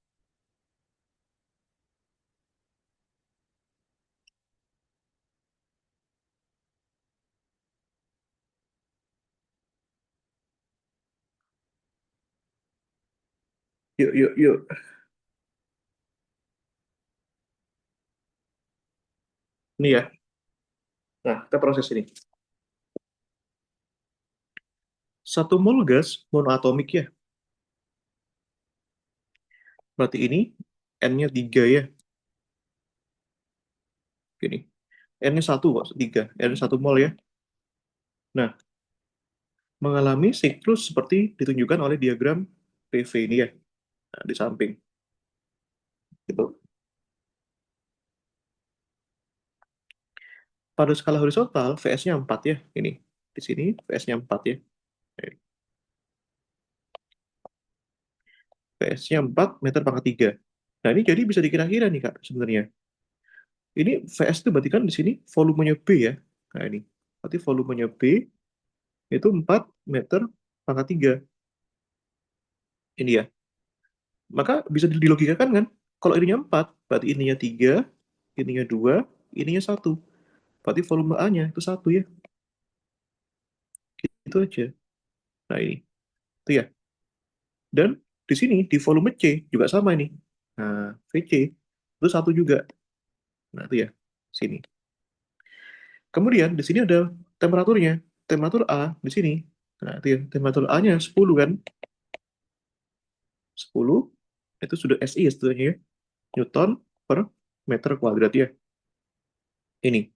Yuk, yuk, yuk. Ini ya. Nah, kita proses ini. Satu mol gas monoatomik ya. Berarti ini N-nya 3 ya. Gini. N-nya 1 kok, 3. N 1 mol ya. Nah, mengalami siklus seperti ditunjukkan oleh diagram PV ini ya. Nah, di samping. Gitu. Pada skala horizontal, VS-nya 4 ya. Ini. Di sini VS-nya 4 ya. VS-nya 4 meter pangkat 3. Nah, ini jadi bisa dikira-kira nih, Kak, sebenarnya. Ini VS itu berarti kan di sini volumenya B ya. Nah, ini. Berarti volumenya B itu 4 meter pangkat 3. Ini ya. Maka bisa dilogikakan kan? Kalau ininya 4, berarti ininya 3, ininya 2, ininya 1. Berarti volume A-nya itu 1 ya. Itu aja. Nah, ini. Itu ya. Dan di sini, di volume C juga sama ini. Nah, VC itu 1 juga. Nah, itu ya. Sini. Kemudian di sini ada temperaturnya. Temperatur A di sini. Nah, itu ya. Temperatur A-nya 10 kan. 10 itu sudah SI ya setidaknya ya. Newton per meter kuadrat ya. Ini.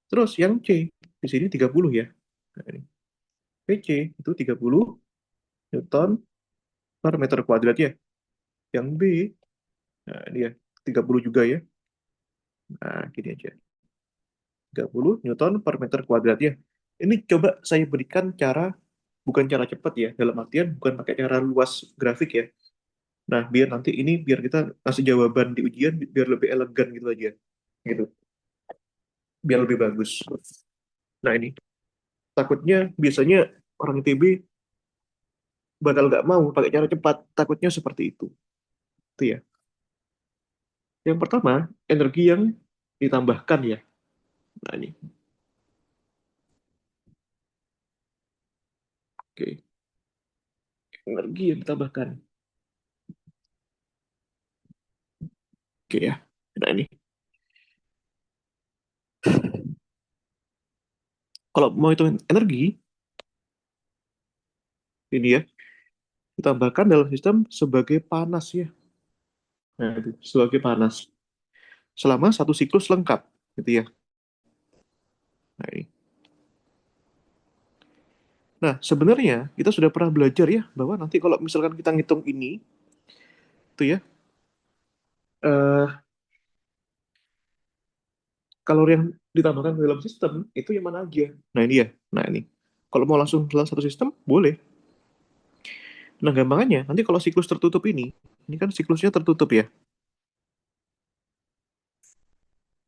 Terus yang C di sini 30 ya. Nah, ini. PC itu 30 Newton per meter kuadrat ya. Yang B, nah dia 30 juga ya. Nah, gini aja. 30 Newton per meter kuadrat ya. Ini coba saya berikan cara, bukan cara cepat ya, dalam artian bukan pakai cara luas grafik ya. Nah, biar nanti ini, biar kita kasih jawaban di ujian, biar lebih elegan gitu aja. Gitu. Biar lebih bagus. Nah, ini. Takutnya biasanya orang ITB bakal nggak mau pakai cara cepat. Takutnya seperti itu. Itu ya. Yang pertama, energi yang ditambahkan ya. Nah, ini. Oke. Energi yang ditambahkan. Oke ya. Nah, ini. Kalau mau hitung energi, ini ya, ditambahkan dalam sistem sebagai panas ya. Nah, itu, sebagai panas. Selama satu siklus lengkap. Gitu ya. Nah, ini. Nah, sebenarnya kita sudah pernah belajar ya, bahwa nanti kalau misalkan kita ngitung ini, itu ya, eh, kalori yang ditambahkan ke dalam sistem, itu yang mana aja. Nah, ini ya. Nah, ini. Kalau mau langsung dalam satu sistem, boleh. Nah, gampangannya, nanti kalau siklus tertutup ini kan siklusnya tertutup ya.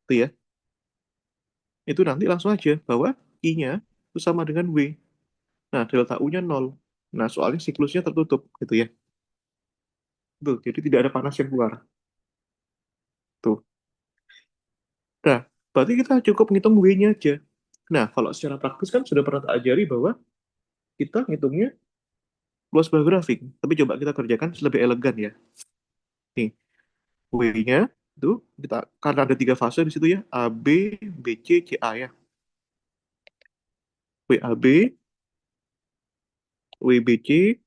Itu ya. Itu nanti langsung aja bahwa I-nya itu sama dengan W. Nah, delta U-nya 0. Nah, soalnya siklusnya tertutup gitu ya. Tuh, jadi tidak ada panas yang keluar. Nah, berarti kita cukup ngitung W-nya aja. Nah, kalau secara praktis kan sudah pernah tak ajari bahwa kita ngitungnya luas sebuah grafik. Tapi coba kita kerjakan lebih elegan ya. Nih, W-nya itu kita karena ada tiga fase di situ ya, A, B, B, C, C, A ya. W, A, B, W, B, C,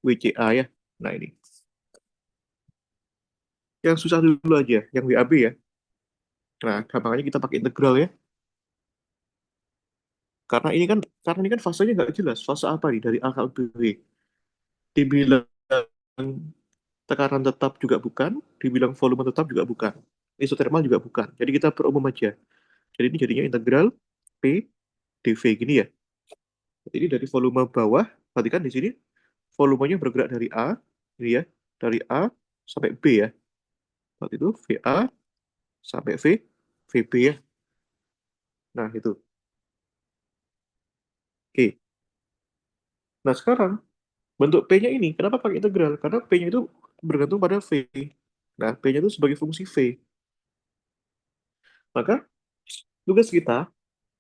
W, C, A ya. Nah, ini. Yang susah dulu aja, yang W, A, B ya. Nah, gampangnya kita pakai integral ya. Karena ini kan fasenya nggak jelas. Fase apa nih dari A ke B? Dibilang tekanan tetap juga bukan, dibilang volume tetap juga bukan. Isotermal juga bukan. Jadi kita perumum aja. Jadi ini jadinya integral P dV gini ya. Jadi dari volume bawah, berarti kan di sini volumenya bergerak dari A, ini ya, dari A sampai B ya. Berarti itu VA sampai VB ya. Nah itu. Oke. Nah sekarang bentuk P-nya ini, kenapa pakai integral? Karena P-nya itu bergantung pada V. Nah, P-nya itu sebagai fungsi V. Maka tugas kita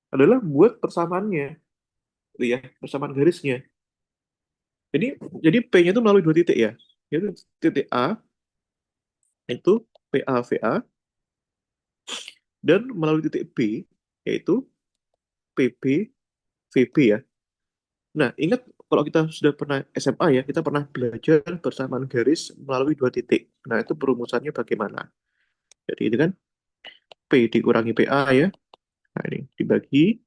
adalah buat persamaannya, gitu ya, persamaan garisnya. Jadi jadi P-nya itu melalui dua titik ya. Yaitu titik A itu PA VA dan melalui titik B yaitu PB VB ya. Nah, ingat kalau kita sudah pernah SMA ya, kita pernah belajar persamaan garis melalui dua titik. Nah, itu perumusannya bagaimana? Jadi ini kan P dikurangi PA ya. Nah, ini dibagi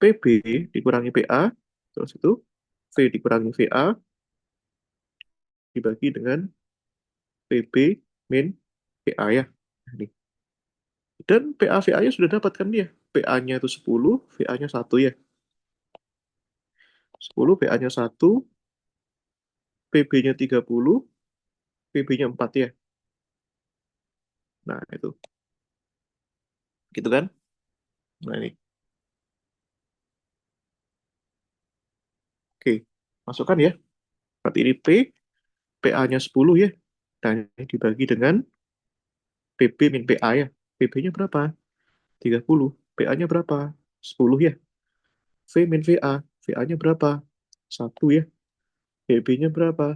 PB dikurangi PA, terus itu V dikurangi VA dibagi dengan PB min PA ya. Nah, ini. Dan PA VA-nya sudah dapatkan dia. PA-nya itu 10, VA-nya 1 ya. 10, PA-nya 1, PB-nya 30, PB-nya 4 ya. Nah, itu. Gitu kan? Nah, ini. Oke. Masukkan ya. Berarti ini P, PA-nya 10 ya. Dan ini dibagi dengan PB min PA ya. PB-nya berapa? 30. PA-nya berapa? 10 ya. V min VA. VA-nya berapa? 1 ya. PB-nya berapa?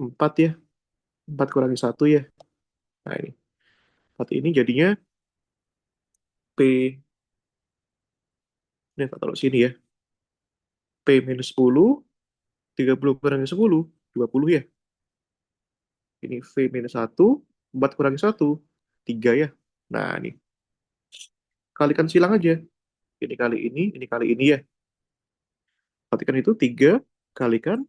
4 ya. 4 kurangi 1 ya. Nah, ini. Berarti ini jadinya P, ini tak taruh sini ya. P minus 10, 30 kurangi 10, 20 ya. Ini V minus 1, 4 kurangi 1, 3 ya. Nah, ini. Kalikan silang aja. Ini kali ini ya. Berarti kan itu 3 kalikan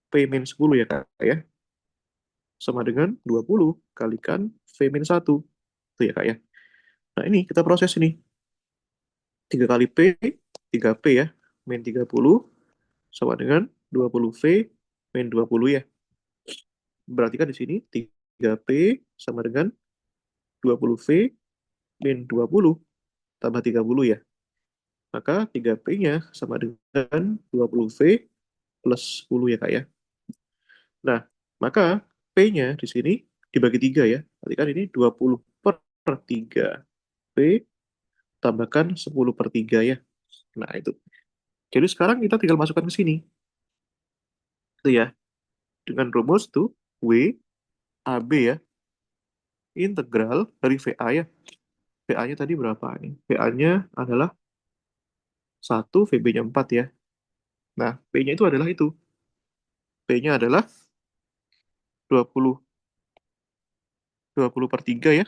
P min 10 ya, Kak, ya. Sama dengan 20 kalikan V min 1. Itu ya, Kak, ya. Nah, ini kita proses ini. 3 kali P, 3P ya. Min 30 sama dengan 20V min 20 ya. Berarti kan di sini 3P sama dengan 20V min 20 tambah 30 ya. Maka 3P-nya sama dengan 20V plus 10 ya, Kak, ya. Nah, maka P-nya di sini dibagi 3 ya. Berarti kan ini 20 per 3. P tambahkan 10 per 3 ya. Nah, itu. Jadi sekarang kita tinggal masukkan ke sini. Itu ya. Dengan rumus tuh W AB ya. Integral dari VA ya. VA-nya tadi berapa nih? VA-nya adalah 1, VB-nya 4 ya. Nah, P-nya itu adalah itu. P-nya adalah 20 20 per 3 ya.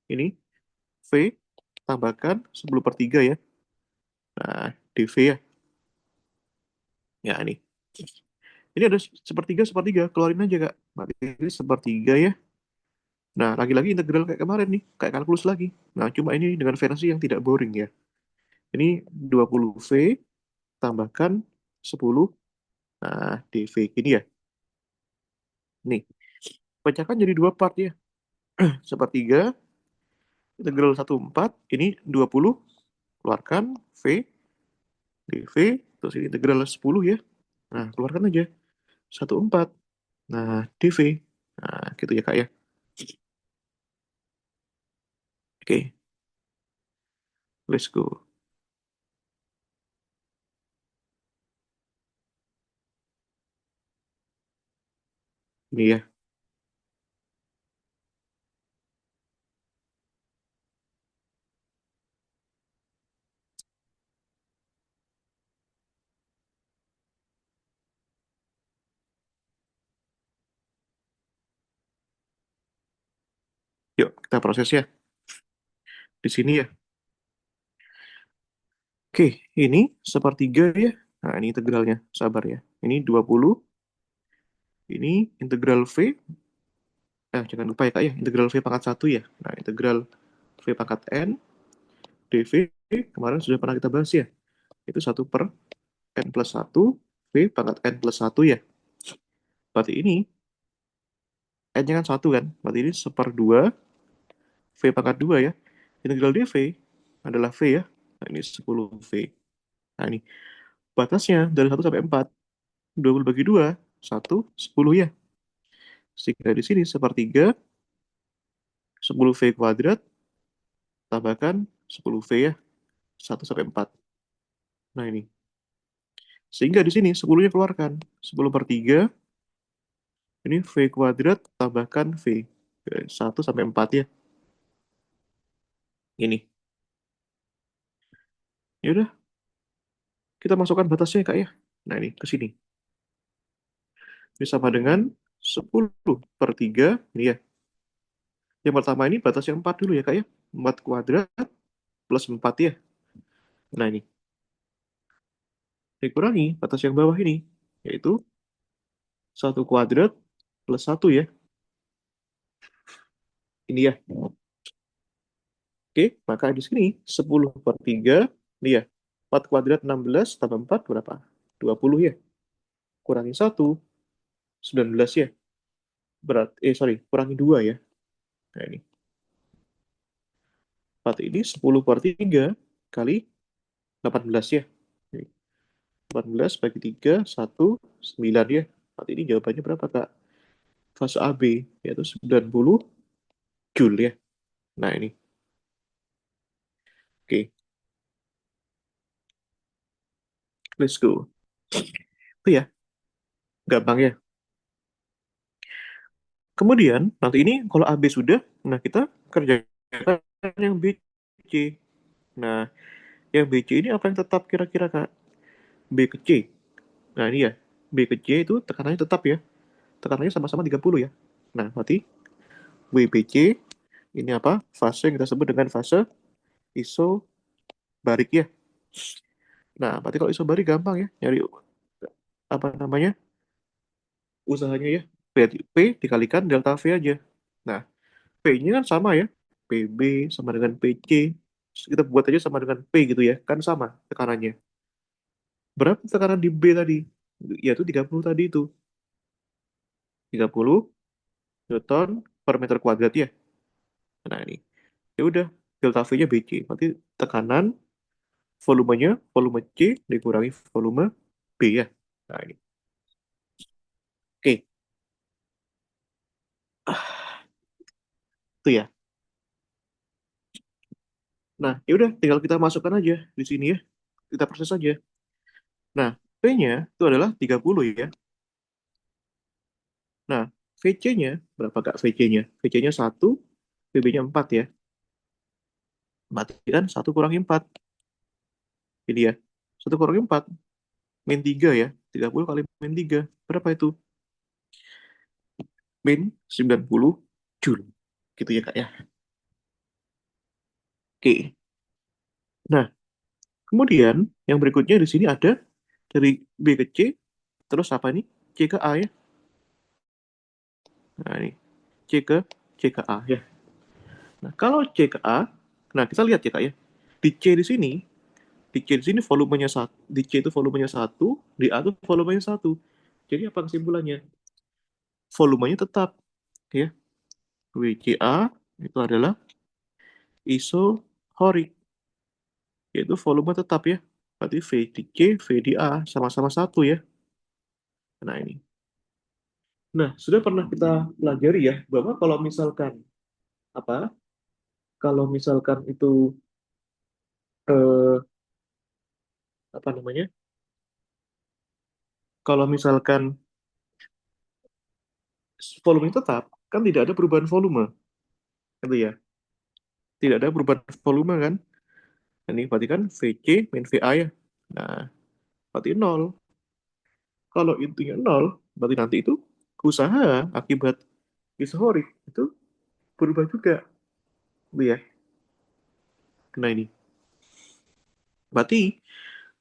Ini V tambahkan 10 per 3 ya. Nah, DV ya. Ya, ini. Ini ada sepertiga, sepertiga. Keluarin aja, Kak. Berarti ini sepertiga ya. Nah, lagi-lagi integral kayak kemarin nih. Kayak kalkulus lagi. Nah, cuma ini dengan versi yang tidak boring ya. Ini 20V tambahkan 10. Nah, DV gini ya. Nih, pecahkan jadi dua part ya. Sepertiga, integral 1/4. Ini 20. Keluarkan V, DV. Terus ini integral 10 ya. Nah, keluarkan aja. 1/4. Nah, DV. Nah, gitu ya, Kak ya. Oke, let's go. Ini ya. Yuk, kita proses ya. Di sini ya. Oke, ini sepertiga ya. Nah, ini integralnya. Sabar ya. Ini 20. Ini integral V. Jangan lupa ya Kak ya. Integral V pangkat 1 ya. Nah, integral V pangkat N. dV. Kemarin sudah pernah kita bahas ya. Itu 1/n+1. V pangkat N+1 ya. Berarti ini N-nya kan 1 kan. Berarti ini 1/2 V pangkat 2 ya. Integral dV adalah V ya. Nah, ini 10V. Nah, ini batasnya dari 1 sampai 4. 20 bagi 2, 1, 10 ya. Sehingga di sini sepertiga 10V kuadrat tambahkan 10V ya. 1 sampai 4. Nah ini. Sehingga di sini 10-nya keluarkan. 10/3 ini V kuadrat tambahkan V. 1 sampai 4 ya. Ini. Ya udah, kita masukkan batasnya ya, Kak ya. Nah ini ke sini. Ini sama dengan 10/3 ini ya. Yang pertama ini batas yang 4 dulu ya, Kak ya. 4 kuadrat plus 4 ya. Nah ini. Dikurangi batas yang bawah ini. Yaitu 1 kuadrat plus 1 ya. Ini ya. Oke, maka di sini 10/3, ini ya. 4 kuadrat 16 tambah 4 berapa? 20 ya. Kurangi 1, 19 ya. Sorry, kurangi 2 ya. Nah ini. 4 ini 10/3 kali 18 ya. Ini. 18 bagi 3, 1, 9 ya. 4 ini jawabannya berapa, Kak? Fase AB, yaitu 90 Joule ya. Nah ini. Oke, let's go. Itu ya, gampang ya. Kemudian, nanti ini kalau AB sudah, nah kita kerjakan yang BC. Nah, yang BC ini apa yang tetap kira-kira, Kak? B ke C. Nah, ini ya. B ke C itu tekanannya tetap ya. Tekanannya sama-sama 30 ya. Nah, berarti WBC ini apa? Fase yang kita sebut dengan fase isobarik ya. Nah, berarti kalau isobarik gampang ya. Nyari apa namanya? Usahanya ya. P dikalikan delta V aja. Nah, P-nya kan sama ya. PB sama dengan PC. Kita buat aja sama dengan P gitu ya. Kan sama tekanannya. Berapa tekanan di B tadi? Yaitu 30 tadi itu. 30 Newton per meter kuadrat ya. Nah ini. Ya udah, delta V-nya BC. Berarti tekanan volumenya, volume C dikurangi volume B ya. Nah ini. Oke. Itu ya. Nah, ya udah tinggal kita masukkan aja di sini ya. Kita proses aja. Nah, P-nya itu adalah 30 ya. Nah, VC-nya berapa Kak VC-nya? VC-nya 1, VB-nya 4 ya. Berarti kan 1 kurangi 4. Ini ya. 1 kurangi 4. Min 3 ya. 30 kali min 3. Berapa itu? Min 90 Joule. Gitu ya Kak ya. Oke. Nah, kemudian yang berikutnya di sini ada dari B ke C. Terus apa ini? C ke A ya. Nah, ini. C ke A ya. Nah, kalau C ke A, nah kita lihat ya Kak ya. Di C di sini, volumenya satu, di C itu volumenya satu, di A itu volumenya satu. Jadi apa kesimpulannya? Volumenya tetap, ya. WCA itu adalah isohorik, yaitu volume tetap ya. Berarti V di C, V di A sama-sama satu ya. Nah ini. Nah, sudah pernah kita pelajari ya, bahwa kalau misalkan apa Kalau misalkan itu eh, apa namanya? Kalau misalkan volume tetap, kan tidak ada perubahan volume, gitu ya. Tidak ada perubahan volume kan? Ini berarti kan VC min VA ya. Nah, berarti nol. Kalau intinya nol, berarti nanti itu usaha akibat isohorik itu berubah juga, gitu ya. Nah ini, berarti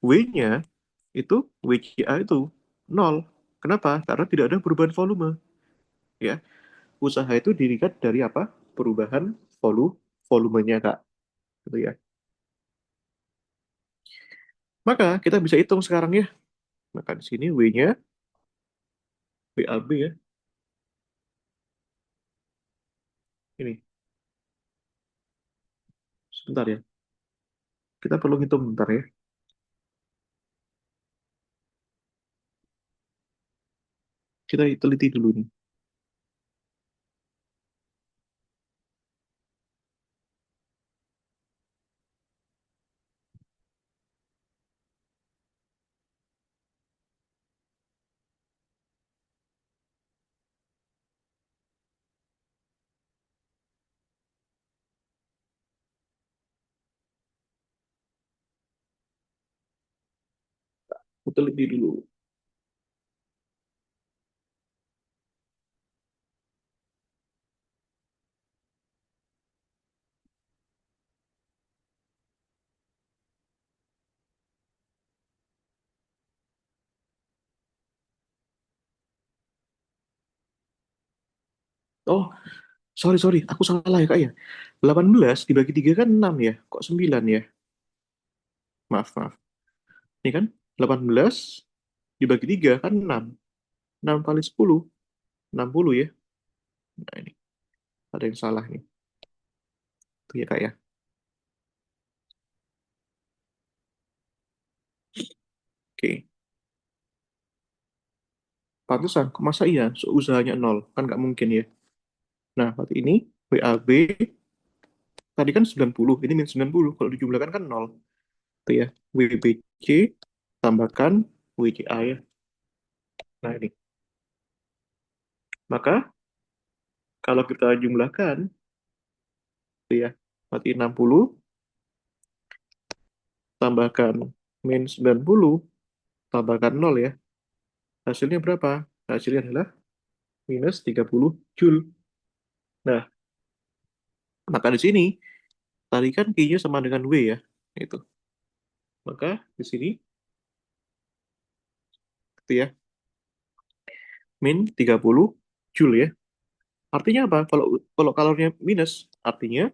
W-nya itu WCA itu nol. Kenapa? Karena tidak ada perubahan volume, ya. Usaha itu dilihat dari apa? Perubahan volumenya, Kak. Gitu ya. Maka kita bisa hitung sekarang ya. Maka di sini W-nya WAB ya. Ini, sebentar ya. Kita perlu hitung bentar ya. Kita teliti dulu nih. Kita teliti dulu. Oh, sorry, sorry. Aku salah ya, Kak ya. 18 dibagi 3 kan 6 ya. Kok 9 ya? Maaf, maaf. Ini kan 18 dibagi 3 kan 6. 6 kali 10, 60 ya. Nah, ini ada yang salah nih. Tuh ya, Kak ya. Oke. Pantesan, kok masa iya? Usahanya nol. Kan nggak mungkin ya. Nah, berarti ini WAB tadi kan 90, ini min 90. Kalau dijumlahkan kan nol. Tuh ya. WBC tambahkan WCA ya. Nah, ini. Maka kalau kita jumlahkan, tuh ya. Berarti 60 tambahkan min 90 tambahkan nol ya. Hasilnya berapa? Hasilnya adalah minus 30 Joule. Nah, maka di sini tadi kan Q-nya sama dengan W ya. Itu. Maka di sini itu ya min 30 Joule ya. Artinya apa? Kalau kalau kalorinya minus, artinya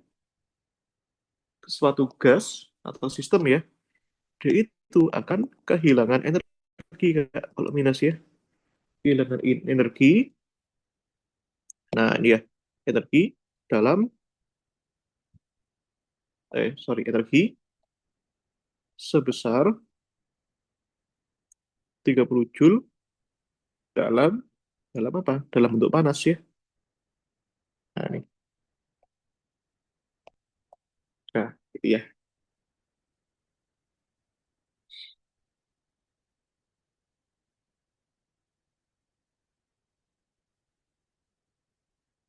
suatu gas atau sistem ya, dia itu akan kehilangan energi Kak, kalau minus ya. Kehilangan energi. Nah, ini ya, energi dalam energi sebesar 30 Joule dalam dalam apa? Dalam bentuk panas ya. Nah, ini. Nah, itu ya.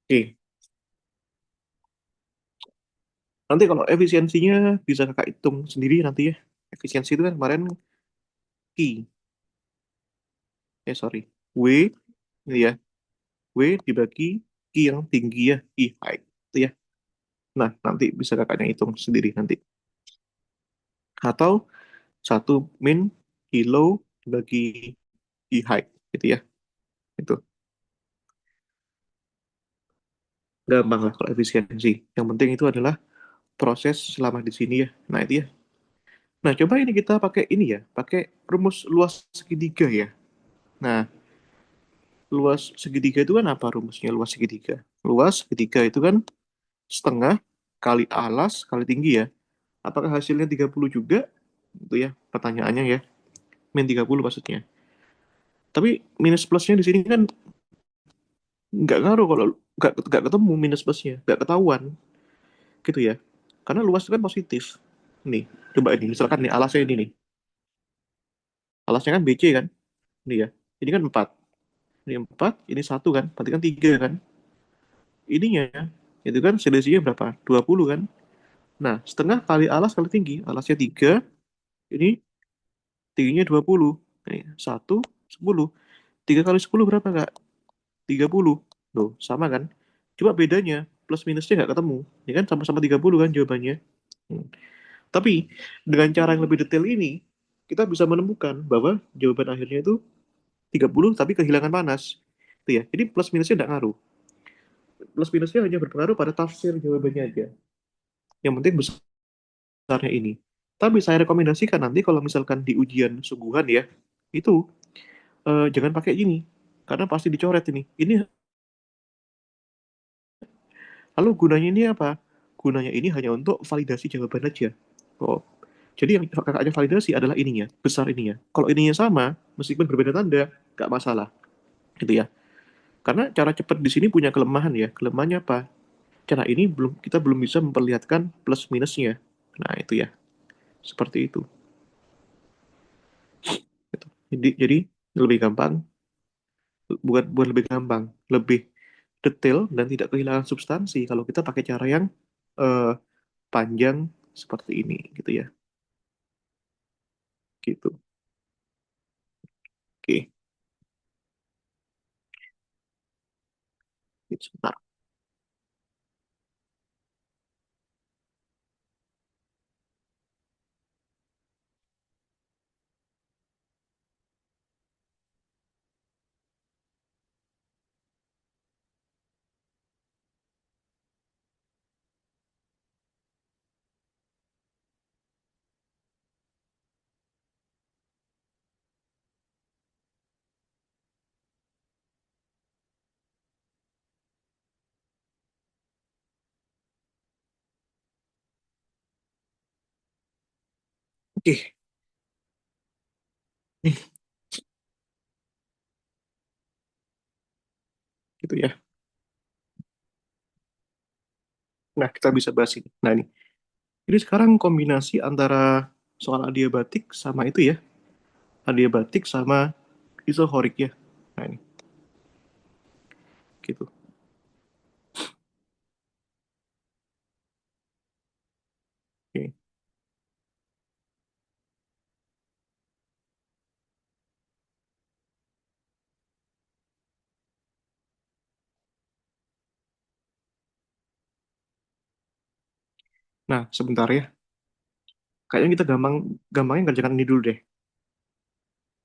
Oke. Nanti kalau efisiensinya bisa kakak hitung sendiri nanti ya. Efisiensi itu kan kemarin Q, sorry, W, ini ya, W dibagi Q yang tinggi ya, Q height, itu ya. Nah, nanti bisa kakaknya hitung sendiri nanti. Atau satu min kilo dibagi Q height, gitu ya. Itu gampang lah kalau efisiensi. Yang penting itu adalah proses selama di sini ya. Nah, itu ya. Nah, coba ini kita pakai ini ya, pakai rumus luas segitiga ya. Nah, luas segitiga itu kan apa rumusnya luas segitiga? Luas segitiga itu kan setengah kali alas kali tinggi ya. Apakah hasilnya 30 juga? Itu ya pertanyaannya ya. Min 30 maksudnya. Tapi minus plusnya di sini kan nggak ngaruh kalau nggak ketemu minus plusnya. Nggak ketahuan gitu ya. Karena luas itu kan positif. Nih, coba ini, misalkan nih alasnya ini nih. Alasnya kan BC kan? Ini ya. Ini kan 4. Ini 4, ini satu kan? Berarti kan 3 kan? Ininya, itu kan selisihnya berapa? 20 kan? Nah, setengah kali alas kali tinggi. Alasnya 3, ini tingginya 20. Nih, 1, 10. 3 kali 10 berapa, Kak? 30. Loh, sama kan? Cuma bedanya, plus minusnya nggak ketemu. Ya kan, sama-sama 30 kan jawabannya. Hmm. Tapi, dengan cara yang lebih detail ini, kita bisa menemukan bahwa jawaban akhirnya itu 30 tapi kehilangan panas. Itu ya. Jadi plus minusnya nggak ngaruh. Plus minusnya hanya berpengaruh pada tafsir jawabannya aja. Yang penting besarnya ini. Tapi saya rekomendasikan nanti kalau misalkan di ujian sungguhan ya, itu jangan pakai ini. Karena pasti dicoret ini. Ini lalu gunanya ini apa? Gunanya ini hanya untuk validasi jawaban aja. Oh. Jadi yang kakaknya validasi adalah ininya, besar ininya. Kalau ininya sama, meskipun berbeda tanda, nggak masalah. Gitu ya. Karena cara cepat di sini punya kelemahan ya. Kelemahannya apa? Cara ini kita belum bisa memperlihatkan plus minusnya. Nah, itu ya. Seperti itu. Gitu. Jadi lebih gampang, bukan lebih gampang, lebih detail dan tidak kehilangan substansi kalau kita pakai cara yang eh, panjang seperti ini gitu ya. Gitu. Oke. Gitu, sebentar. Oke. Gitu ya. Nah, kita bisa bahas ini. Nah, ini. Jadi sekarang kombinasi antara soal adiabatik sama itu ya. Adiabatik sama isohorik ya. Nah, ini. Gitu. Oke. Nah, sebentar ya. Kayaknya kita gampangnya kerjakan ini dulu deh.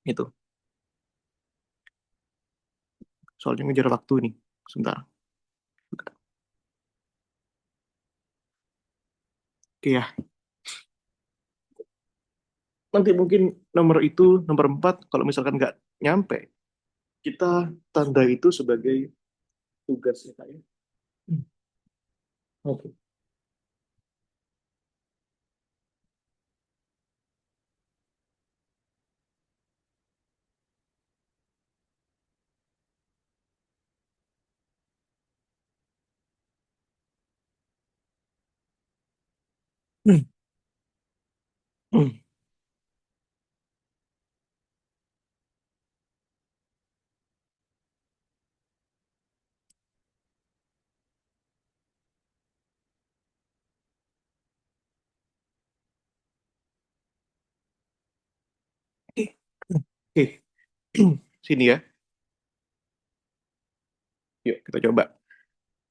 Itu. Soalnya ngejar waktu nih. Sebentar. Oke ya. Nanti mungkin nomor itu, nomor 4, kalau misalkan nggak nyampe, kita tanda itu sebagai tugas ya, Kak ya. Hmm. Oke. Hmm. Hmm. Oke. Oke. Sini ya. Yuk, kita coba.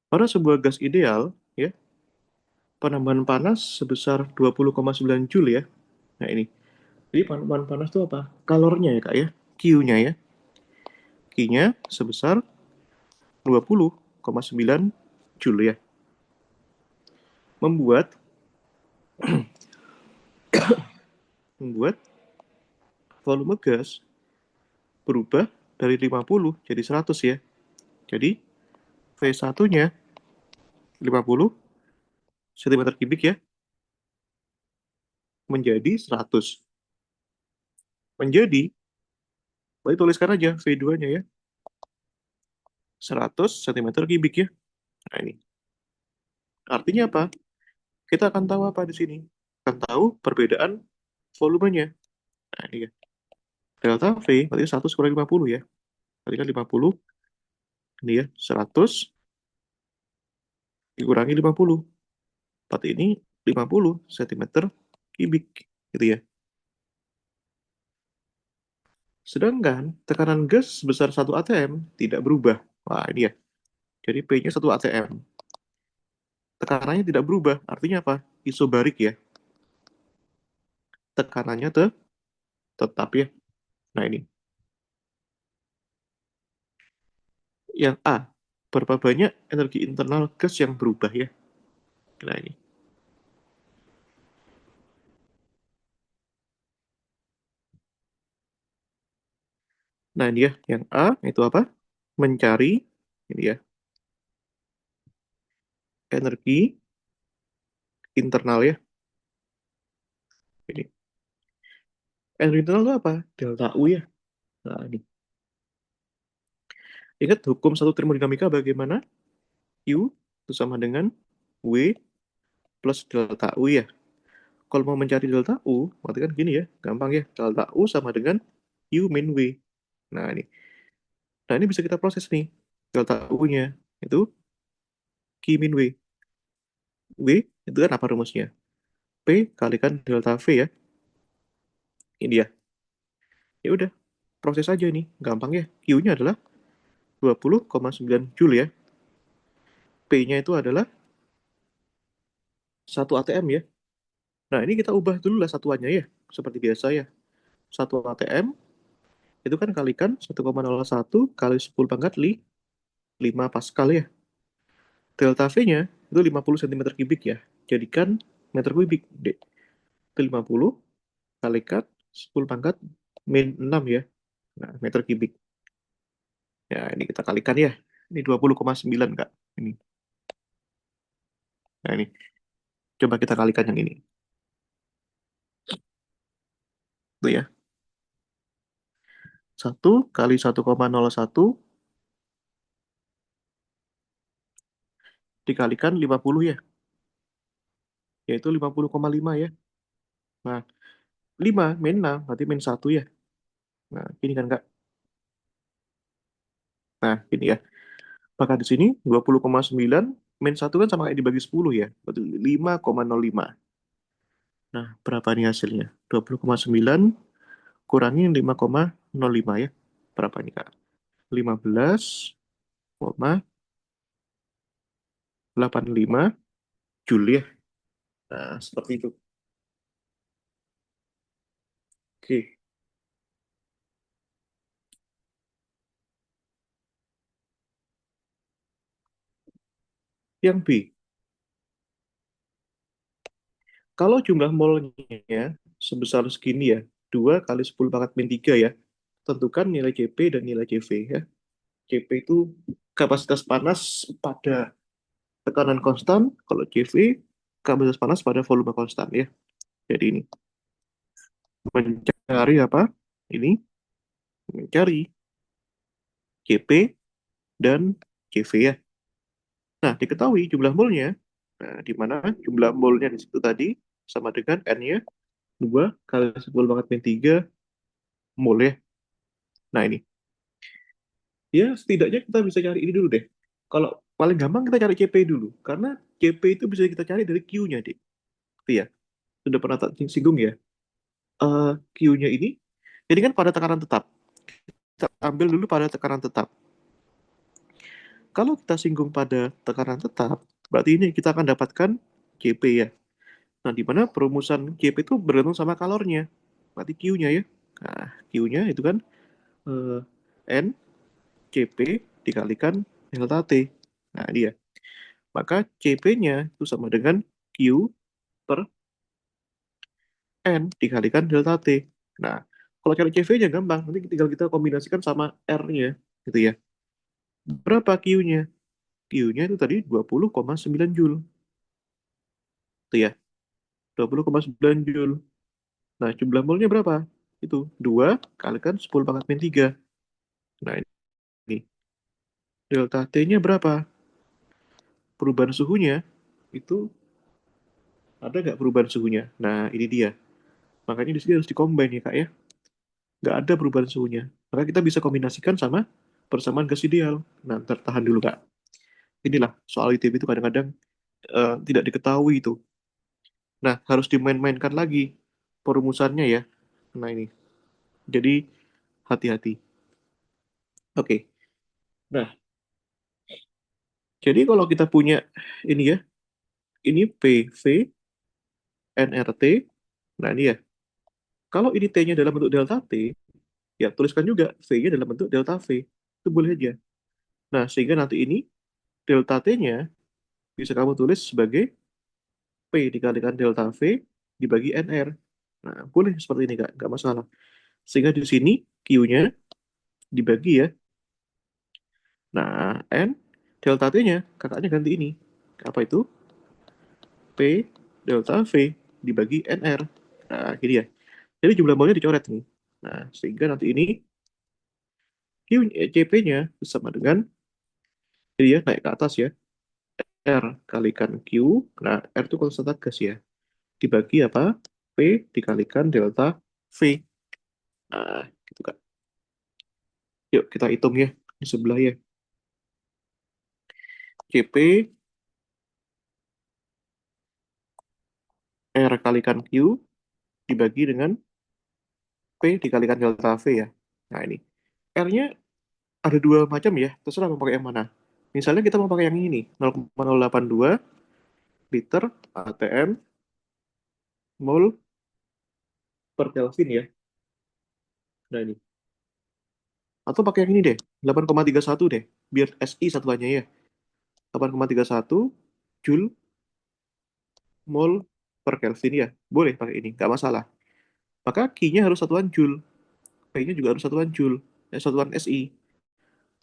Pada sebuah gas ideal, ya, penambahan panas sebesar 20,9 Joule ya. Nah, ini. Jadi penambahan panas itu apa? Kalornya ya, Kak ya. Q-nya ya. Q-nya sebesar 20,9 Joule ya. Membuat membuat volume gas berubah dari 50 jadi 100 ya. Jadi V1-nya 50 cm kubik ya menjadi 100. Menjadi, boleh tuliskan aja V2-nya ya, 100 cm kubik ya. Nah ini. Artinya apa? kita akan tahu apa di sini? Akan tahu perbedaan volumenya. Nah, ini ya. Delta V berarti 1 kurang 50 ya. Berarti kan 50, ini ya, 100 dikurangi 50. Berarti ini 50 cm kubik, gitu ya. Sedangkan tekanan gas sebesar 1 atm tidak berubah. Wah, ini ya. Jadi P-nya 1 atm. Tekanannya tidak berubah. Artinya apa? Isobarik ya. Tekanannya tetap ya. Nah, ini. Yang A. Berapa banyak energi internal gas yang berubah ya? Nah, ini. Nah, ini ya. Yang A itu apa? Mencari ini ya, energi internal ya. Ini. Energi internal itu apa? Delta U ya. Nah, ini. Ingat hukum satu termodinamika bagaimana? U itu sama dengan W plus delta U ya. Kalau mau mencari delta U, berarti kan gini ya, gampang ya. Delta U sama dengan U min W. Nah, ini. Nah, ini bisa kita proses nih. Delta U-nya itu Q min W. W itu kan apa rumusnya? P kalikan delta V ya. Ini dia. Ya udah, proses aja nih. Gampang ya. Q-nya adalah 20,9 Joule ya. P-nya itu adalah 1 atm ya. Nah, ini kita ubah dulu lah satuannya ya. Seperti biasa ya. 1 atm itu kan kalikan 1,01 kali 10 pangkat 5 Pascal ya. Delta V-nya itu 50 cm kubik ya. Jadikan meter kubik. D. Itu 50 kalikan 10 pangkat min 6 ya. Nah, meter kubik. Ya, ini kita kalikan ya. Ini 20,9 Kak. Ini. Nah, ini. Coba kita kalikan yang ini. Tuh ya. 1 kali 1,01 dikalikan 50 ya. Yaitu 50,5 ya. Nah, 5 min 6 berarti min 1 ya. Nah, ini kan Kak. Nah, ini ya. Maka di sini 20,9 min 1 kan sama kayak dibagi 10 ya. Berarti 5,05. Nah, berapa nih hasilnya? 20,9 kurangi 5,05 ya. Berapa nih, Kak? 15,85 Joule ya. Nah, seperti itu. Oke. Yang B. Kalau jumlah molnya sebesar segini ya, 2 kali 10 pangkat min 3 ya, tentukan nilai Cp dan nilai Cv ya. Cp itu kapasitas panas pada tekanan konstan, kalau Cv kapasitas panas pada volume konstan ya. Jadi ini mencari apa? Ini mencari Cp dan Cv ya. Nah, diketahui jumlah molnya, nah, di mana jumlah molnya di situ tadi sama dengan N-nya 2 kali 10 pangkat min 3 mol ya. Nah, ini. Ya, setidaknya kita bisa cari ini dulu deh. Kalau paling gampang kita cari CP dulu. Karena CP itu bisa kita cari dari Q-nya, Dek. Itu ya. Sudah pernah tak singgung ya. Q-nya ini kan pada tekanan tetap. Kita ambil dulu pada tekanan tetap. Kalau kita singgung pada tekanan tetap, berarti ini kita akan dapatkan CP ya. Nah, di mana perumusan CP itu bergantung sama kalornya. Berarti Q-nya ya. Nah, Q-nya itu kan eh, N CP dikalikan delta T. Nah, dia. Maka CP-nya itu sama dengan Q per N dikalikan delta T. Nah, kalau cari CV-nya gampang, nanti tinggal kita kombinasikan sama R-nya, gitu ya. Berapa Q-nya? Q-nya itu tadi 20,9 Joule. Itu ya, 20,9 Joule. Nah, jumlah molnya berapa? Itu 2 kalikan 10 pangkat min 3. Nah, ini. Delta T-nya berapa? Perubahan suhunya itu Ada nggak perubahan suhunya? Nah, ini dia. Makanya di sini harus dikombin ya, Kak ya. Nggak ada perubahan suhunya. Maka kita bisa kombinasikan sama persamaan gas ideal. Nah, tertahan dulu, Kak. Inilah soal ITB itu kadang-kadang tidak diketahui itu. Nah, harus dimain-mainkan lagi perumusannya ya. Nah, ini. Jadi, hati-hati. Oke. Nah, jadi kalau kita punya ini ya, ini PV, NRT. Nah, ini ya. Kalau ini T-nya dalam bentuk delta T, ya tuliskan juga V-nya dalam bentuk delta V. Itu boleh aja. Nah, sehingga nanti ini delta T-nya bisa kamu tulis sebagai P dikalikan delta V dibagi NR. Nah, boleh seperti ini, Kak. Nggak masalah. Sehingga di sini Q-nya dibagi ya. Nah, N, delta T-nya, kakaknya ganti ini. Apa itu? P delta V dibagi NR. Nah, gini ya. Jadi jumlah molnya dicoret nih. Nah, sehingga nanti ini CP-nya sama dengan, jadi ya naik ke atas ya. R kalikan Q. Nah, R itu konstan gas ya. Dibagi apa? P dikalikan delta V. Nah, gitu kan. Yuk kita hitung ya di sebelah ya. CP R kalikan Q dibagi dengan P dikalikan delta V ya. Nah ini. R-nya ada dua macam ya. Terserah mau pakai yang mana. Misalnya kita mau pakai yang ini. 0,082 liter ATM mol per Kelvin ya. Nah ini. Atau pakai yang ini deh. 8,31 deh. Biar SI satuannya ya. 8,31 Joule mol per Kelvin ya. Boleh pakai ini. Nggak masalah. Maka Q-nya harus satuan Joule. P-nya juga harus satuan Joule. Satuan SI.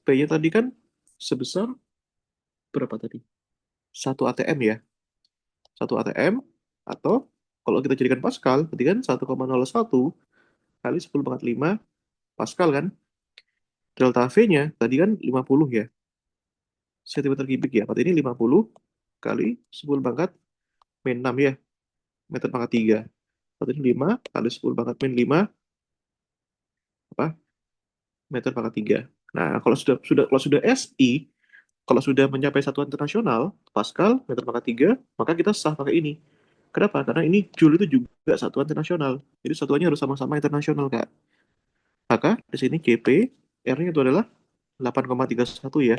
P-nya tadi kan sebesar berapa tadi? 1 ATM ya. 1 ATM atau kalau kita jadikan Pascal, berarti kan 1,01 kali 10 pangkat 5 Pascal kan. Delta V-nya tadi kan 50 ya. Sentimeter kubik ya. Berarti ini 50 kali 10 pangkat min 6 ya. Meter pangkat 3. Berarti ini 5 kali 10 pangkat min 5 apa? Meter pangkat 3. Nah, kalau sudah SI, kalau sudah mencapai satuan internasional, Pascal, meter pangkat 3, maka kita sah pakai ini. Kenapa? Karena ini Joule itu juga satuan internasional. Jadi satuannya harus sama-sama internasional, Kak. Maka di sini CP, R-nya itu adalah 8,31 ya.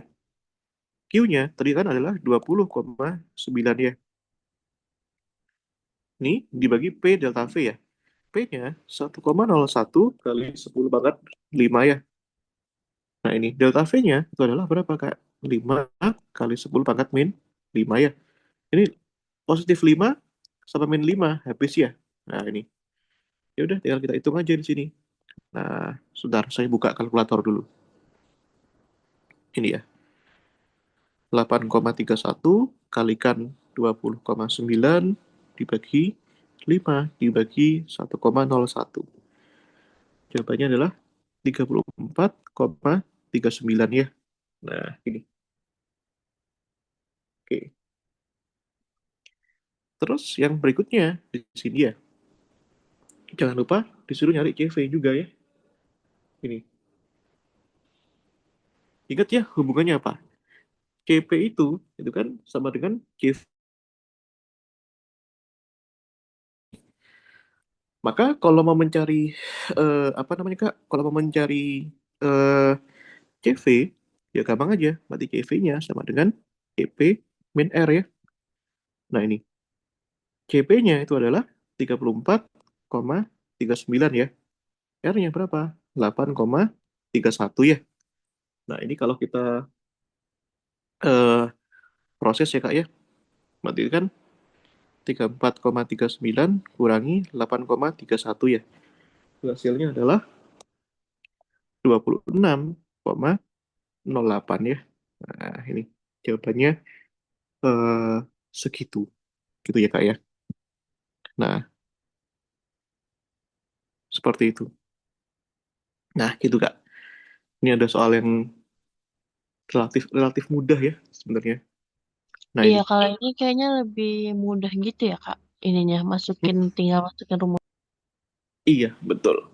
Q-nya tadi kan adalah 20,9 ya. Ini dibagi P delta V ya. P-nya 1,01 kali 10 pangkat 5 ya. Nah ini delta V-nya itu adalah berapa, Kak? 5 kali 10 pangkat min 5 ya. Ini positif 5 sama min 5 habis ya. Nah ini. Ya udah tinggal kita hitung aja di sini. Nah, sebentar saya buka kalkulator dulu. Ini ya. 8,31 kalikan 20,9 dibagi 5 dibagi 1,01. Jawabannya adalah 34,39 ya. Nah, ini. Oke. Terus yang berikutnya di sini ya. Jangan lupa disuruh nyari CV juga ya. Ini. Ingat ya hubungannya apa? CP itu kan sama dengan CV. Maka kalau mau mencari apa namanya, Kak? Kalau mau mencari eh, CV, ya gampang aja. Berarti CV-nya sama dengan CP min R ya. Nah ini, CP-nya itu adalah 34,39 ya. R-nya berapa? 8,31 ya. Nah ini kalau kita eh, proses ya, Kak ya. Berarti kan 34,39 kurangi 8,31 ya. Hasilnya adalah 26,08 ya. Nah ini jawabannya eh, segitu. Gitu ya, Kak ya. Nah, seperti itu. Nah, gitu, Kak. Ini ada soal yang relatif relatif mudah ya sebenarnya. Nah, Iya, ini. kalau ini kayaknya lebih mudah gitu ya, Kak. ininya, Hmm, tinggal masukin rumus. iya, betul.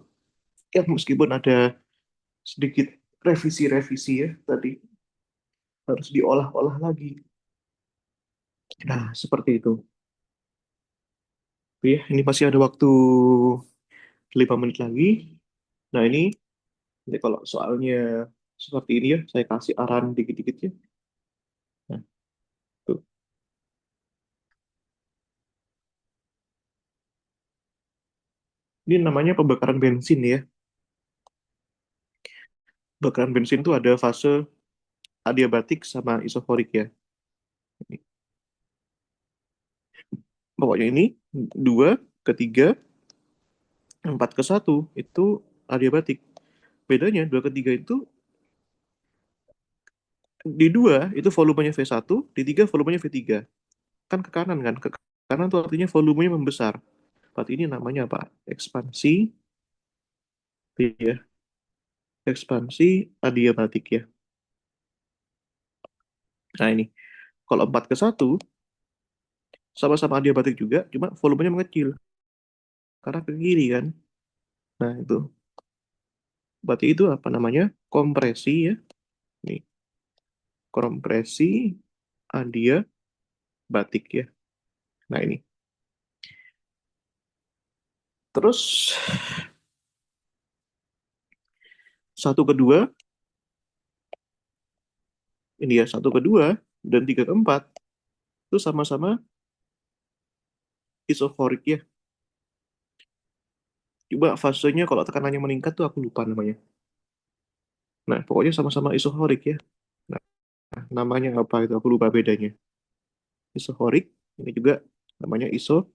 Ya, meskipun ada sedikit revisi-revisi ya tadi, harus diolah-olah lagi. Nah, seperti itu. Oke, ya, ini masih ada waktu 5 menit lagi. Nah, ini kalau soalnya seperti ini ya, saya kasih arahan dikit-dikit ya. Nah, tuh. Ini namanya pembakaran bensin ya. Pembakaran bensin itu ada fase adiabatik sama isoforik ya. Pokoknya ini 2 ke 3, 4 ke 1 itu adiabatik. Bedanya 2 ke 3 itu di 2 itu volumenya V1, di 3 volumenya V3. Kan ke kanan kan? Ke kanan itu artinya volumenya membesar. Berarti ini namanya apa? Ekspansi, ya. Ekspansi adiabatik ya. Nah ini, kalau 4 ke 1 sama-sama adiabatik juga, cuma volumenya mengecil. Karena ke kiri kan. Nah itu, berarti itu apa namanya? Kompresi ya. Nih, kompresi adiabatik ya. Nah ini. Terus satu kedua, ini ya, satu kedua dan tiga keempat itu sama-sama isoforik ya. Coba fasenya kalau tekanannya meningkat tuh aku lupa namanya. Nah, pokoknya sama-sama isoforik ya. Nah, namanya apa itu aku lupa bedanya. Isoforik, ini juga namanya isoforik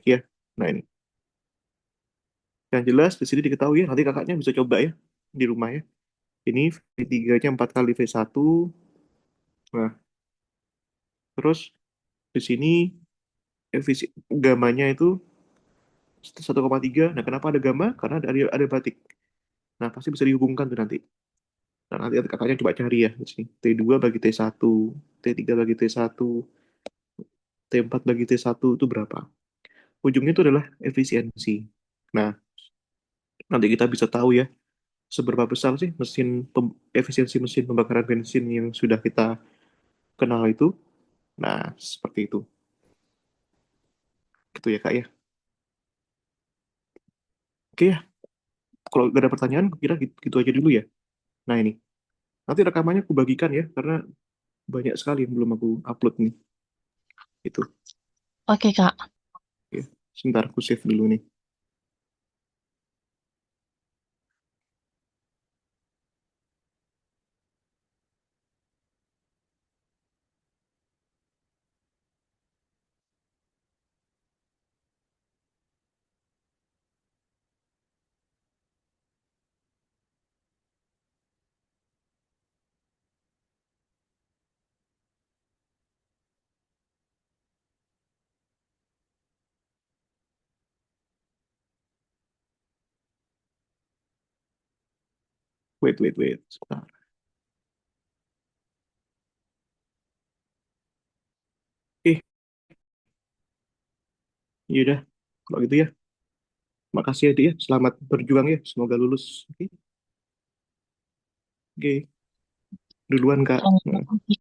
ya. Nah, ini. Yang jelas di sini diketahui ya, nanti kakaknya bisa coba ya di rumah ya. Ini V3-nya 4 kali V1. Nah, terus di sini gamanya itu 1,3. Nah, kenapa ada gamma? Karena ada batik. Nah, pasti bisa dihubungkan tuh nanti. Nah, nanti kakaknya coba cari ya di sini. T2 bagi T1, T3 bagi T1, T4 bagi T1 itu berapa? Ujungnya itu adalah efisiensi. Nah, nanti kita bisa tahu ya seberapa besar sih efisiensi mesin pembakaran bensin yang sudah kita kenal itu. Nah, seperti itu. Gitu ya, Kak ya. Oke ya, kalau gak ada pertanyaan, kira gitu, gitu aja dulu ya. Nah, ini. Nanti rekamannya aku bagikan ya, karena banyak sekali yang belum aku upload nih. Itu. Oke, Kak. Ya. Sebentar, aku save dulu nih. Wait. Sebentar. Eh, yaudah. Kalau gitu ya, makasih ya, dia. Selamat berjuang ya. Semoga lulus. Oke, Oke. Duluan, Kak. Terima Nah. kasih.